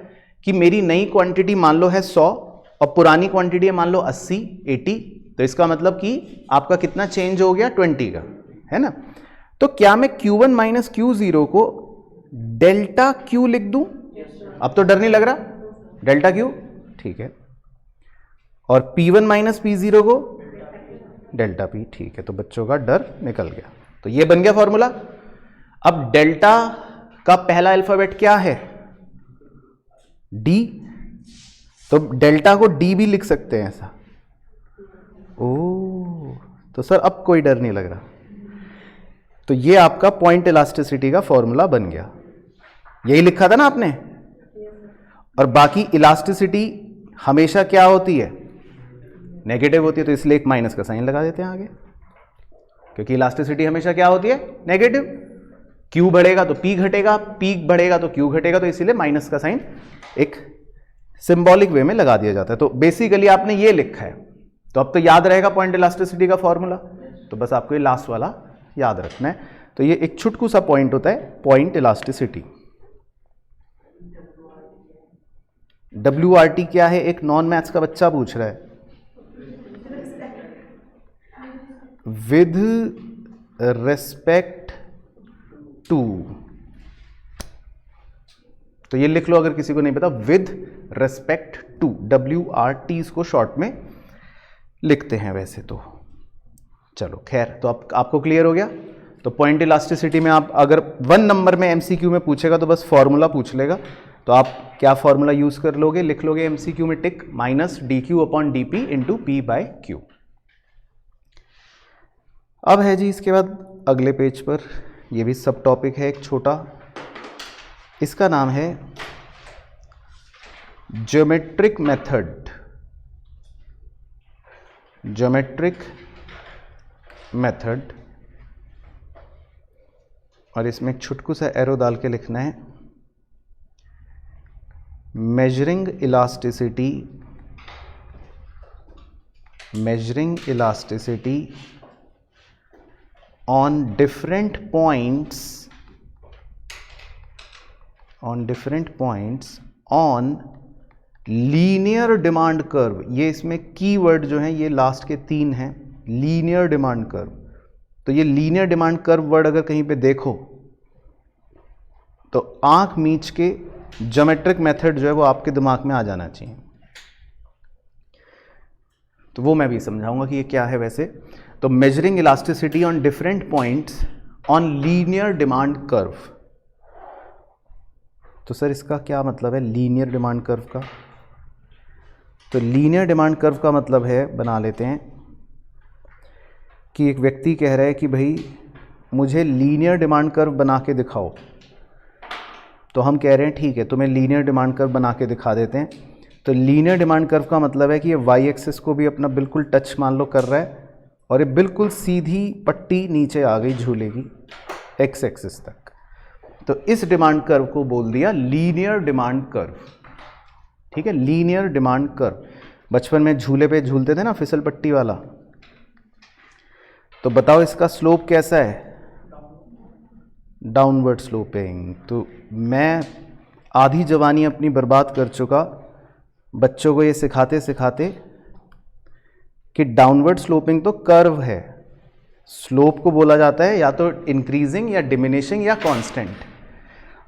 कि मेरी नई क्वांटिटी मान लो है 100 और पुरानी क्वांटिटी है मान लो 80 80, तो इसका मतलब कि आपका कितना चेंज हो गया 20 का, है ना। तो क्या मैं Q1 माइनस Q0 को डेल्टा Q लिख दूं? अब तो डर नहीं लग रहा, डेल्टा Q, ठीक है। और P1 माइनस P0 को डेल्टा P, ठीक है। तो बच्चों का डर निकल गया, तो ये बन गया फॉर्मूला। अब डेल्टा का पहला अल्फाबेट क्या है? D, तो डेल्टा को D भी लिख सकते हैं ऐसा। ओ, तो सर अब कोई डर नहीं लग रहा। तो ये आपका पॉइंट इलास्टिसिटी का फॉर्मूला बन गया, यही लिखा था ना आपने। और बाकी इलास्टिसिटी हमेशा क्या होती है? नेगेटिव होती है, तो इसलिए एक माइनस का साइन लगा देते हैं आगे, क्योंकि इलास्टिसिटी हमेशा क्या होती है? नेगेटिव। Q बढ़ेगा तो P घटेगा, P बढ़ेगा तो Q घटेगा, तो इसीलिए माइनस का साइन एक सिंबॉलिक वे में लगा दिया जाता है। तो बेसिकली आपने ये लिखा है, तो अब तो याद रहेगा पॉइंट इलास्टिसिटी का फॉर्मूला, तो बस आपको ये लास्ट वाला याद रखना है। तो ये एक छुटकू सा पॉइंट होता है पॉइंट इलास्टिसिटी। WRT क्या है? एक नॉन मैथ्स का बच्चा पूछ रहा है। विद रेस्पेक्ट टू, तो ये लिख लो अगर किसी को नहीं पता, विद रेस्पेक्ट टू, WRT इसको शॉर्ट में लिखते हैं वैसे तो। चलो खैर, तो आपको क्लियर हो गया। तो पॉइंट इलास्टिसिटी में आप अगर 1 नंबर में MCQ में पूछेगा तो बस फॉर्मूला पूछ लेगा, तो आप क्या फॉर्मूला यूज कर लोगे? लिख लोगे MCQ में tick minus DQ upon DP into P by Q। अब है जी इसके बाद अगले पेज पर, ये भी सब टॉपिक है एक छोटा, इसका नाम है ज्योमेट्रिक मेथड। ज्योमेट्रिक मेथड, और इसमें एक छुटकू सा एरो डाल के लिखना है measuring elasticity, measuring elasticity on different points on linear demand curve. ये इसमें कीवर्ड जो है ये लास्ट के 3 हैं, लीनियर डिमांड कर्व। तो ये लीनियर डिमांड कर्व वर्ड अगर कहीं पे देखो तो आंख मीच के ज्योमेट्रिक मेथड जो है वो आपके दिमाग में आ जाना चाहिए। तो वो मैं भी समझाऊंगा कि ये क्या है वैसे। तो measuring elasticity on different points on linear demand curve. तो सर इसका क्या मतलब है लीनियर डिमांड कर्व का? तो लीनियर डिमांड कर्व का मतलब है, बना लेते हैं कि एक व्यक्ति कह रहा है कि भाई मुझे लीनियर डिमांड कर्व बना के दिखाओ। तो हम कह रहे हैं ठीक है तुम्हें लीनियर डिमांड कर्व बना के दिखा देते हैं। तो लीनियर डिमांड कर्व का मतलब है कि ये वाई एक्सिस को भी अपना बिल्कुल टच मान लो कर रहा है और ये बिल्कुल सीधी पट्टी नीचे आ गई झूलेगी एक्स एक्सिस तक। तो इस डिमांड कर्व को बोल दिया लीनियर डिमांड कर्व। ठीक है, लीनियर डिमांड कर्व। बचपन में झूले पे झूलते थे ना फिसल पट्टी वाला। तो बताओ इसका स्लोप कैसा है? Downward sloping. तो मैं आधी जवानी अपनी बर्बाद कर चुका बच्चों को ये सिखाते सिखाते कि डाउनवर्ड स्लोपिंग तो कर्व है, स्लोप को बोला जाता है या तो इंक्रीजिंग या डिमिनिशिंग या कांस्टेंट।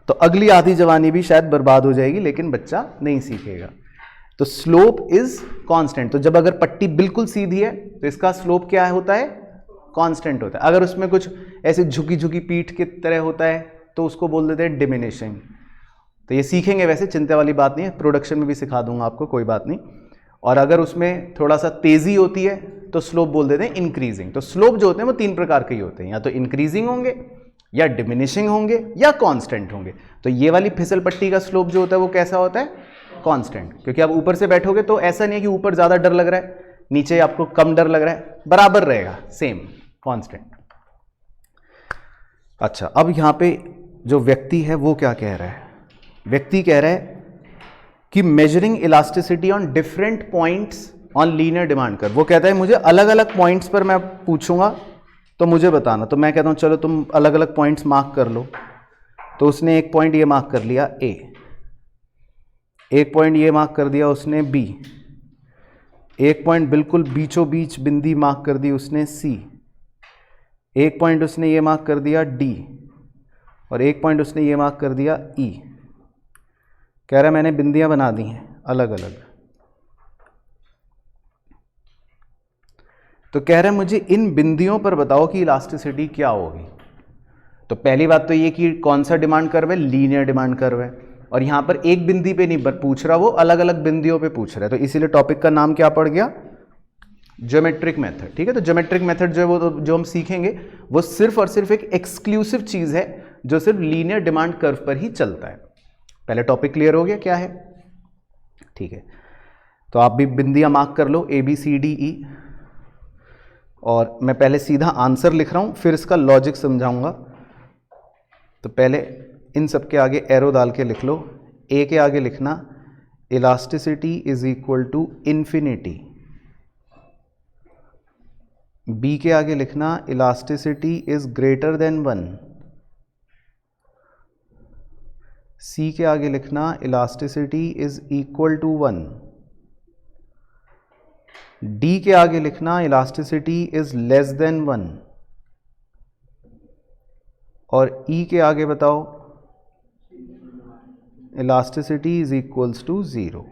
तो अगली आधी जवानी भी शायद बर्बाद हो जाएगी लेकिन बच्चा नहीं सीखेगा। तो स्लोप इज कांस्टेंट। तो जब अगर पट्टी बिल्कुल सीधी है तो इसका स्लोप क्या होता है? कांस्टेंट होता है। अगर उसमें कुछ ऐसे झुकी झुकी पीठ की तरह होता है तो उसको बोल देते हैं डिमिनिशिंग। तो ये सीखेंगे, वैसे चिंता वाली बात नहीं है, प्रोडक्शन में भी सिखा दूंगा आपको, कोई बात नहीं। और अगर उसमें थोड़ा सा तेजी होती है तो स्लोप बोल देते हैं इंक्रीजिंग। तो स्लोप जो होते हैं वो 3 प्रकार के ही होते हैं, या तो इंक्रीजिंग होंगे या डिमिनिशिंग होंगे या कांस्टेंट होंगे। तो ये वाली फिसल पट्टी का स्लोप जो होता है वो कैसा होता है? कांस्टेंट, क्योंकि आप ऊपर से बैठोगे तो ऐसा नहीं है कि ऊपर ज़्यादा डर लग रहा है, नीचे आपको कम डर लग रहा है, बराबर रहेगा, सेम कांस्टेंट। अच्छा, अब यहाँ पे जो व्यक्ति है वो क्या कह रहा है? व्यक्ति कह रहा है कि measuring elasticity on different points on linear demand curve. वो कहता है मुझे अलग अलग पॉइंट्स पर मैं पूछूंगा तो मुझे बताना। तो मैं कहता हूँ चलो तुम अलग अलग पॉइंट्स मार्क कर लो। तो उसने एक पॉइंट ये मार्क कर लिया ए, एक पॉइंट ये मार्क कर दिया उसने बी, एक पॉइंट बिल्कुल बीचों बीच बिंदी मार्क कर दी उसने सी, एक पॉइंट उसने ये मार्क कर दिया डी, और एक पॉइंट उसने ये मार्क कर दिया ई। कह रहा है मैंने बिंदियां बना दी हैं अलग अलग। तो कह रहा है मुझे इन बिंदियों पर बताओ कि इलास्टिसिटी क्या होगी। तो पहली बात तो ये कि कौन सा डिमांड कर्व है, लीनियर डिमांड कर्व है, और यहां पर एक बिंदी पे नहीं पूछ रहा, वो अलग अलग बिंदियों पे पूछ रहा है। तो इसीलिए टॉपिक का नाम क्या पड़ गया? Geometric method. ठीक है, तो ज्योमेट्रिक मेथड जो है वो जो हम सीखेंगे वो सिर्फ और सिर्फ एक एक्सक्लूसिव चीज है जो सिर्फ लीनियर डिमांड कर्व पर ही चलता है। पहले टॉपिक क्लियर हो गया क्या है? ठीक है, तो आप भी बिंदियां मार्क कर लो ए बी सी डी ई, और मैं पहले सीधा आंसर लिख रहा हूं फिर इसका लॉजिक समझाऊंगा। तो पहले इन सब के आगे एरो डाल के लिख लो। ए के आगे लिखना elasticity is equal to infinity, B के आगे लिखना elasticity is greater than 1, C के आगे लिखना elasticity is equal to 1, D के आगे लिखना इलास्टिसिटी इज लेस देन 1, और ई के आगे बताओ इलास्टिसिटी इज इक्वल्स टू 0।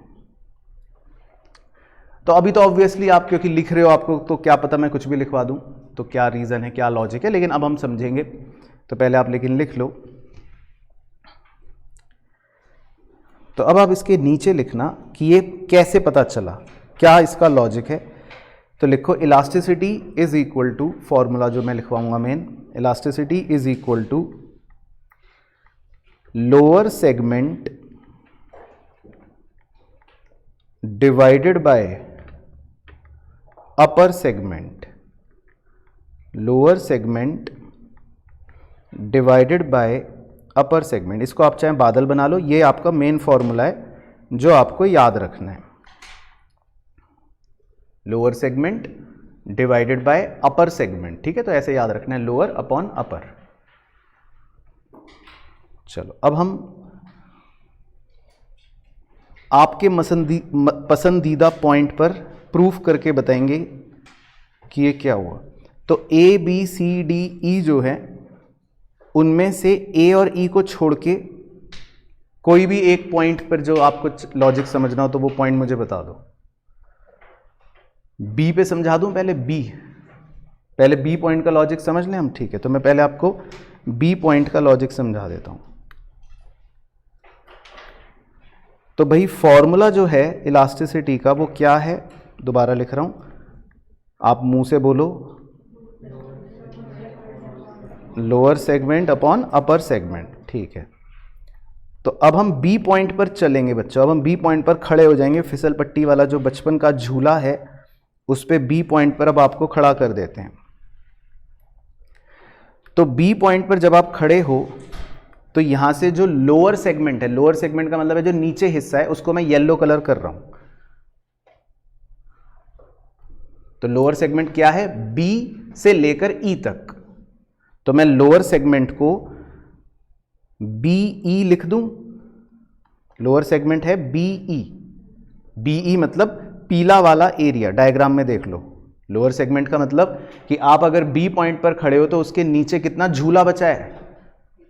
तो अभी तो ऑब्वियसली आप क्योंकि लिख रहे हो आपको तो क्या पता मैं कुछ भी लिखवा दूं, तो क्या रीज़न है, क्या लॉजिक है, लेकिन अब हम समझेंगे। तो पहले आप लेकिन लिख लो। तो अब आप इसके नीचे लिखना कि ये कैसे पता चला, क्या इसका लॉजिक है। तो लिखो elasticity is equal to, formula जो मैं लिखवाऊंगा main, elasticity is equal to lower segment divided by upper segment, lower segment divided by upper segment. इसको आप चाहे बादल बना लो, ये आपका मेन फॉर्मूला है जो आपको याद रखना है। Lower segment divided by upper segment, ठीक है, तो ऐसे याद रखना है, लोअर अपॉन अपर। चलो अब हम आपके पसंदीदा पॉइंट पर प्रूफ करके बताएंगे कि ये क्या हुआ। तो ए बी सी डी ई जो है उनमें से ए और ई को छोड़ के कोई भी एक पॉइंट पर जो आपको लॉजिक समझना हो तो वो पॉइंट मुझे बता दो। बी पे समझा दूं पहले बी पॉइंट का लॉजिक समझ लें हम, ठीक है। तो मैं पहले आपको बी पॉइंट का लॉजिक समझा देता हूं। तो भाई फॉर्मूला जो है इलास्टिसिटी का वो क्या है, दोबारा लिख रहा हूं, आप मुंह से बोलो, lower segment upon upper segment, ठीक है। तो अब हम बी पॉइंट पर चलेंगे बच्चों, अब हम बी पॉइंट पर खड़े हो जाएंगे। फिसल पट्टी वाला जो बचपन का झूला है उस पे बी पॉइंट पर अब आपको खड़ा कर देते हैं। तो बी पॉइंट पर जब आप खड़े हो तो यहां से जो लोअर सेगमेंट है, लोअर सेगमेंट का मतलब है जो नीचे हिस्सा है, उसको मैं येलो कलर कर रहा हूं। तो लोअर सेगमेंट क्या है, बी से लेकर ई तक। तो मैं लोअर सेगमेंट को बीई लिख दूं। लोअर सेगमेंट है बीई, बीई मतलब पीला वाला एरिया, डायग्राम में देख लो। लोअर सेगमेंट का मतलब कि आप अगर बी पॉइंट पर खड़े हो तो उसके नीचे कितना झूला बचा है,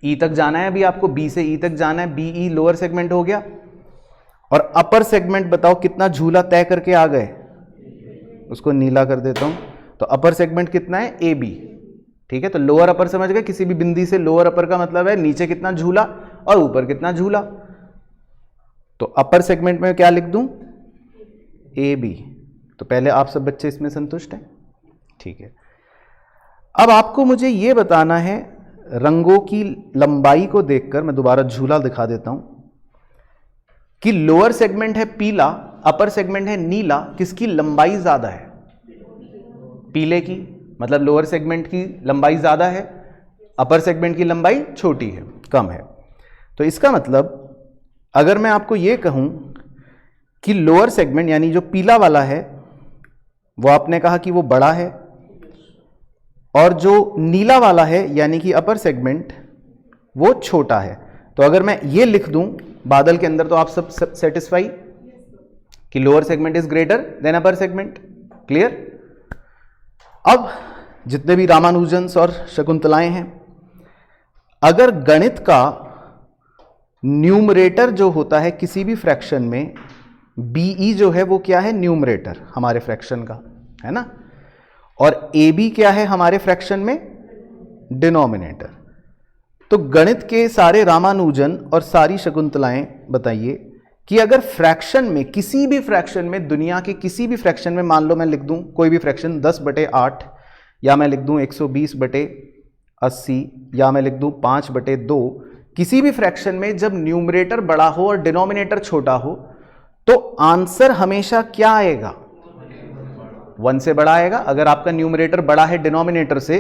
ई तक जाना है, अभी आपको बी से ई तक जाना है, बीई लोअर सेगमेंट हो गया। और अपर सेगमेंट बताओ कितना झूला तय करके आ गए, उसको नीला कर देता हूं। तो अपर सेगमेंट कितना है, ए बी, ठीक है। तो लोअर अपर समझ गए, किसी भी बिंदी से लोअर अपर का मतलब है नीचे कितना झूला और ऊपर कितना झूला। तो अपर सेगमेंट में क्या लिख दूं, ए बी। तो पहले आप सब बच्चे इसमें संतुष्ट हैं, ठीक है। अब आपको मुझे यह बताना है रंगों की लंबाई को देखकर, मैं दोबारा झूला दिखा देता हूं, कि लोअर सेगमेंट है पीला, अपर सेगमेंट है नीला, किसकी लंबाई ज्यादा है? पीले की, मतलब लोअर सेगमेंट की लंबाई ज्यादा है, अपर सेगमेंट की लंबाई छोटी है, कम है। तो इसका मतलब अगर मैं आपको यह कहूं कि लोअर सेगमेंट यानी जो पीला वाला है वो आपने कहा कि वो बड़ा है, और जो नीला वाला है यानी कि अपर सेगमेंट वो छोटा है। तो अगर मैं ये लिख दूं बादल के अंदर तो आप सब सेटिस्फाई कि lower segment is greater then upper segment. Clear? अब जितने भी रामानुजन्स और शकुंतलाएं हैं, अगर गणित का न्यूमरेटर जो होता है किसी भी फ्रैक्शन में, बीई जो है वो क्या है? न्यूमरेटर हमारे फ्रैक्शन का, है ना, और ए बी क्या है हमारे फ्रैक्शन में? डिनोमिनेटर। तो गणित के सारे रामानुजन और सारी शकुंतलाएं बताइए कि अगर फ्रैक्शन में, किसी भी फ्रैक्शन में, दुनिया के किसी भी फ्रैक्शन में, मान लो मैं लिख दूं कोई भी फ्रैक्शन 10/8, या मैं लिख दूं 120/80, या मैं लिख दूं 5/2, किसी भी फ्रैक्शन में जब न्यूमरेटर बड़ा हो और डिनोमिनेटर छोटा हो तो आंसर हमेशा क्या आएगा? 1 से बड़ा आएगा। अगर आपका न्यूमरेटर बड़ा है डिनोमिनेटर से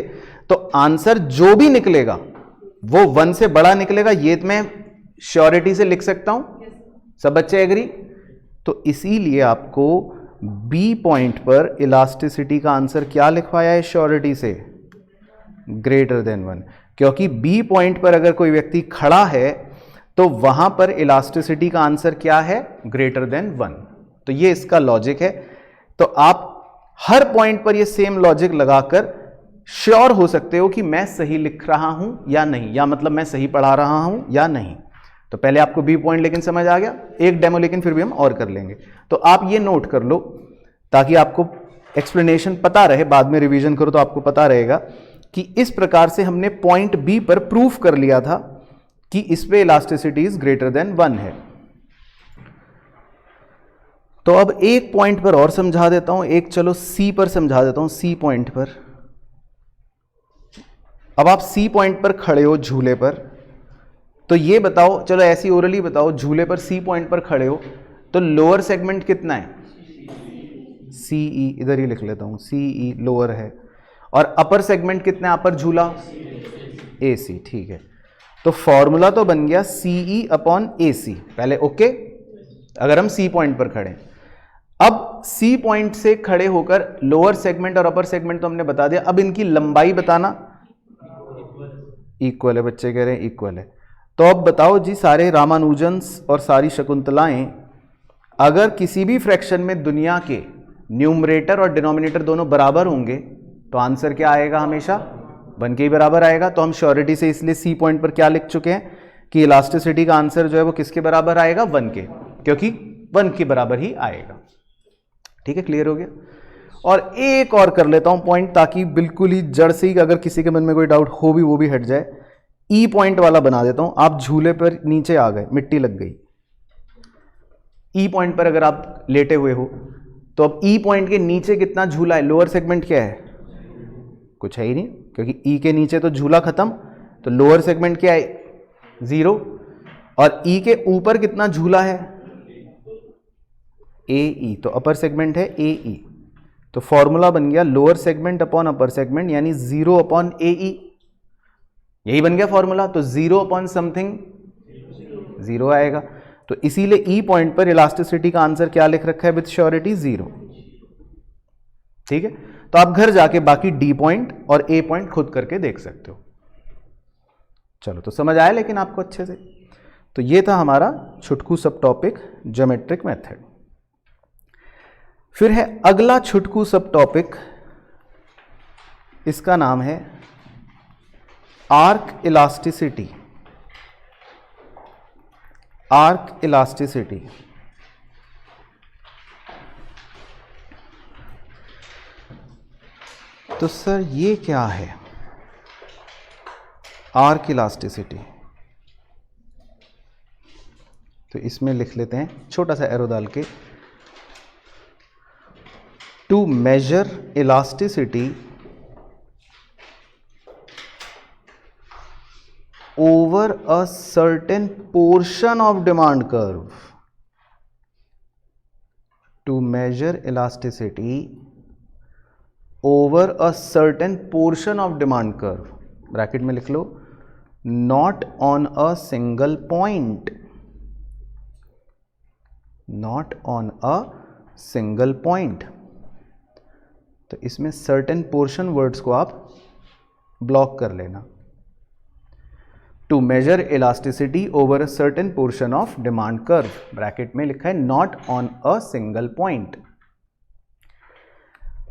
तो आंसर जो भी निकलेगा वो 1 से बड़ा निकलेगा। ये मैं श्योरिटी से लिख सकता हूं। सब बच्चे एग्री? तो इसीलिए आपको बी पॉइंट पर इलास्टिसिटी का आंसर क्या लिखवाया है श्योरिटी से? ग्रेटर देन 1, क्योंकि बी पॉइंट पर अगर कोई व्यक्ति खड़ा है तो वहां पर इलास्टिसिटी का आंसर क्या है? Greater than 1। तो ये इसका लॉजिक है। तो आप हर पॉइंट पर ये सेम लॉजिक लगाकर श्योर हो सकते हो कि मैं सही लिख रहा हूं या नहीं, या मतलब मैं सही पढ़ा रहा हूं या नहीं। तो पहले आपको बी पॉइंट लेकिन समझ आ गया। एक डेमो लेकिन फिर भी हम और कर लेंगे। तो आप ये नोट कर लो ताकि आपको एक्सप्लेनेशन पता रहे, बाद में रिवीजन करो तो आपको पता रहेगा कि इस प्रकार से हमने पॉइंट बी पर प्रूफ कर लिया था कि इस पे इलास्टिसिटी इज ग्रेटर देन 1 है। तो अब एक पॉइंट पर और समझा देता हूं, एक चलो सी पर समझा देता हूं, सी पॉइंट पर। अब आप सी पॉइंट पर खड़े हो झूले पर, तो ये बताओ, चलो ऐसी ओरली बताओ, झूले पर सी पॉइंट पर खड़े हो तो लोअर सेगमेंट कितना है? सीई, इधर ही लिख लेता हूं, सीई लोअर है, और अपर सेगमेंट कितना है? अपर झूला एसी। ठीक है, तो फॉर्मूला तो बन गया सीई अपॉन एसी पहले। ओके, अगर हम सी पॉइंट पर खड़े, अब सी पॉइंट से खड़े होकर लोअर सेगमेंट और अपर सेगमेंट तो हमने बता दिया। अब इनकी लंबाई बताना। इक्वल है, बच्चे कह रहे हैं इक्वल है। तो अब बताओ जी सारे रामानुजन्स और सारी शकुंतलाएं, अगर किसी भी फ्रैक्शन में दुनिया के न्यूमरेटर और डिनोमिनेटर दोनों बराबर होंगे तो आंसर क्या आएगा? हमेशा 1 के ही बराबर आएगा। तो हम श्योरिटी से इसलिए सी पॉइंट पर क्या लिख चुके हैं कि इलास्टिसिटी का आंसर जो है वो किसके बराबर आएगा? 1 के, क्योंकि 1 के बराबर ही आएगा। ठीक है, क्लियर हो गया। और एक और कर लेता हूं पॉइंट ताकि बिल्कुल ही जड़ से ही अगर किसी के मन में कोई डाउट हो भी वो भी हट जाए। ई पॉइंट वाला बना देता हूं। आप झूले पर नीचे आ गए, मिट्टी लग गई, ई पॉइंट पर अगर आप लेटे हुए हो तो अब ई पॉइंट के नीचे कितना झूला है? लोअर सेगमेंट क्या है? कुछ है ही नहीं, क्योंकि ई के नीचे तो झूला खत्म। तो लोअर सेगमेंट क्या है? 0। और ई के ऊपर कितना झूला है? ए ई, तो अपर सेगमेंट है ए ई। तो फॉर्मूला बन गया lower segment upon upper segment यानी 0 अपॉन ए ई। यही बन गया फॉर्मूला। तो 0 अपॉन समथिंग 0 आएगा। तो इसीलिए ई पॉइंट पर इलास्टिसिटी का आंसर क्या लिख रखा है विद श्योरिटी? 0। ठीक है, तो आप घर जाके बाकी डी पॉइंट और ए पॉइंट खुद करके देख सकते हो। चलो, तो समझ आया लेकिन आपको अच्छे से। तो ये था हमारा छुटकू सब टॉपिक ज्योमेट्रिक मेथड। फिर है अगला छुटकू सब टॉपिक, इसका नाम है आर्क इलास्टिसिटी। Arc elasticity. तो सर ये क्या है आर्क इलास्टिसिटी? तो इसमें लिख लेते हैं छोटा सा एरो डाल के, to measure elasticity over a certain portion of demand curve, to measure elasticity over a certain portion of demand curve, bracket में लिख लो, not on a single point, not on a single point. तो इसमें certain portion words को आप block कर लेना। To measure elasticity over a certain portion of demand curve, bracket में लिखा है not on a single point.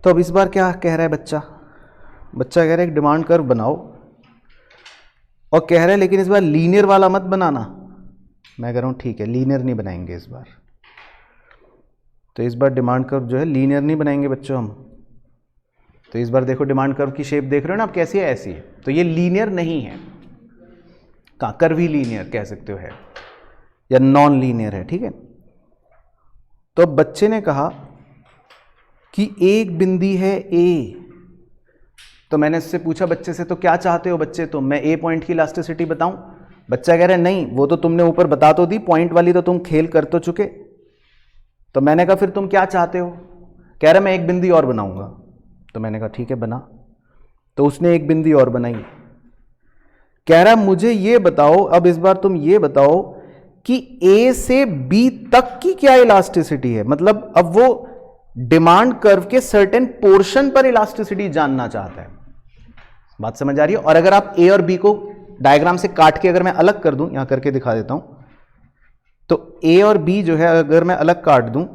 तो अब इस बार क्या कह रहा है बच्चा? बच्चा कह रहा है एक डिमांड कर्व बनाओ, और कह रहा है लेकिन इस बार लीनियर वाला मत बनाना। मैं कह रहा हूं ठीक है, लीनियर नहीं बनाएंगे इस बार। तो इस बार डिमांड कर्व जो है लीनियर नहीं बनाएंगे बच्चों हम। तो इस बार देखो डिमांड कर्व की शेप देख रहे हो ना आप, कैसी है? ऐसी है। तो ये लीनियर नहीं है, कहां कर्व ही लीनियर कह सकते हो है, या नॉन लीनियर है, ठीक है। तो बच्चे ने कहा कि एक बिंदी है ए, तो मैंने इससे पूछा बच्चे से, तो क्या चाहते हो बच्चे? तो मैं ए पॉइंट की इलास्टिसिटी बताऊं? बच्चा कह रहा है नहीं, वो तो तुमने ऊपर बता तो दी, पॉइंट वाली तो तुम खेल कर तो चुके। तो मैंने कहा फिर तुम क्या चाहते हो? कह रहा मैं एक बिंदी और बनाऊंगा। तो मैंने कहा ठीक है बना। तो उसने एक बिंदी और बनाई। कह रहा मुझे ये बताओ, अब इस बार तुम ये बताओ कि ए से बी तक की क्या इलास्टिसिटी है। मतलब अब वो डिमांड कर्व के सर्टेन पोर्शन पर इलास्टिसिटी जानना चाहता है। बात समझ आ रही है? और अगर आप ए और बी को डायग्राम से काट के अगर मैं अलग कर दूं, यहां करके दिखा देता हूं, तो ए और बी जो है अगर मैं अलग काट दूं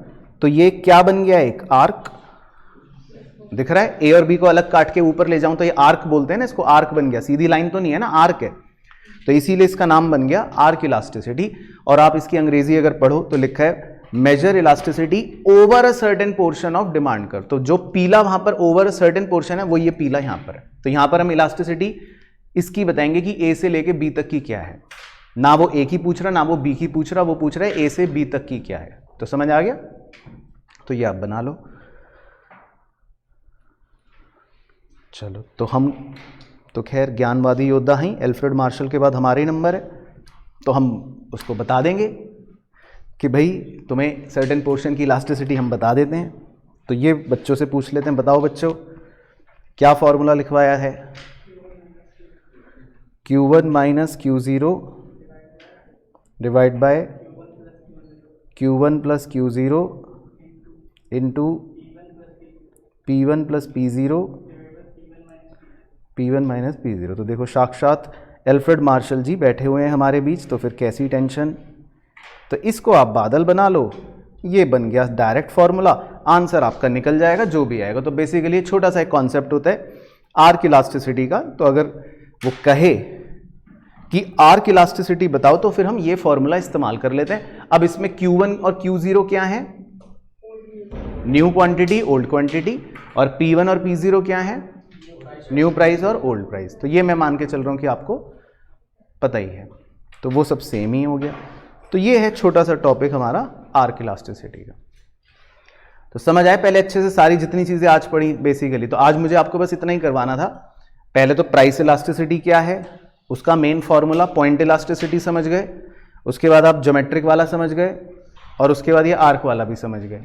तो ये क्या बन गया? एक आर्क दिख रहा है। ए और बी को अलग काट के ऊपर ले जाऊं तो ये आर्क बोलते हैं ना, इसको आर्क बन गया। सीधी लाइन तो नहीं है ना, आर्क है, तो इसीलिए इसका नाम बन गया आर्क इलास्टिसिटी। और आप इसकी अंग्रेजी अगर पढ़ो तो लिखा है measure elasticity over a certain portion of demand curve. तो जो पीला वहां पर ओवर अ सर्टेन पोर्शन है वो ये पीला यहां पर है। तो यहां पर हम इलास्टिसिटी इसकी बताएंगे कि ए से लेके बी तक की क्या है। ना वो ए की पूछ रहा, ना वो बी की पूछ रहा, वो पूछ रहा है ए से बी तक की क्या है। तो समझ आ गया? तो ये आप बना लो। चलो, तो हम तो खैर ज्ञानवादी योद्धा हैं, एल्फ्रेड मार्शल के बाद हमारे नंबर है, तो हम उसको बता देंगे कि भाई तुम्हें सर्टेन पोर्शन की इलास्टिसिटी हम बता देते हैं। तो ये बच्चों से पूछ लेते हैं, बताओ बच्चों क्या फॉर्मूला लिखवाया है? Q1 minus Q0 divide by Q1 plus Q0 into P1 plus P0 P1 minus P0। तो देखो साक्षात एल्फ्रेड मार्शल जी बैठे हुए हैं हमारे बीच, तो फिर कैसी टेंशन। तो इसको आप बादल बना लो, ये बन गया डायरेक्ट फॉर्मूला, आंसर आपका निकल जाएगा जो भी आएगा। तो बेसिकली छोटा सा एक कॉन्सेप्ट होता है आर्क इलास्टिसिटी का। तो अगर वो कहे कि आर्क इलास्टिसिटी बताओ तो फिर हम ये फॉर्मूला इस्तेमाल कर लेते हैं। अब इसमें Q1 और Q0 क्या है? न्यू क्वांटिटी ओल्ड क्वांटिटी, और P1 और P0 क्या है? न्यू प्राइस और ओल्ड प्राइस। तो ये मैं मान के चल रहा हूं कि आपको पता ही है, तो वो सब सेम ही हो गया। तो ये है छोटा सा टॉपिक हमारा आर्क इलास्टिसिटी का। तो समझ आए पहले अच्छे से सारी जितनी चीजें आज पढ़ी बेसिकली। तो आज मुझे आपको बस इतना ही करवाना था। पहले तो प्राइस इलास्टिसिटी क्या है, उसका मेन फॉर्मूला, पॉइंट इलास्टिसिटी समझ गए, उसके बाद आप ज्योमेट्रिक वाला समझ गए, और उसके बाद ये आर्क वाला भी समझ गए।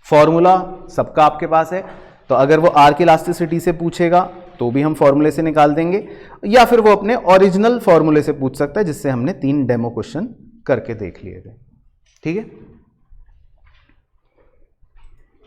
फॉर्मूला सबका आपके पास है, तो अगर वो आर्क इलास्टिसिटी से पूछेगा तो भी हम फॉर्मूले से निकाल देंगे, या फिर वो अपने ओरिजिनल फॉर्मूले से पूछ सकता है जिससे हमने 3 डेमो क्वेश्चन करके देख लिए थे। ठीक है।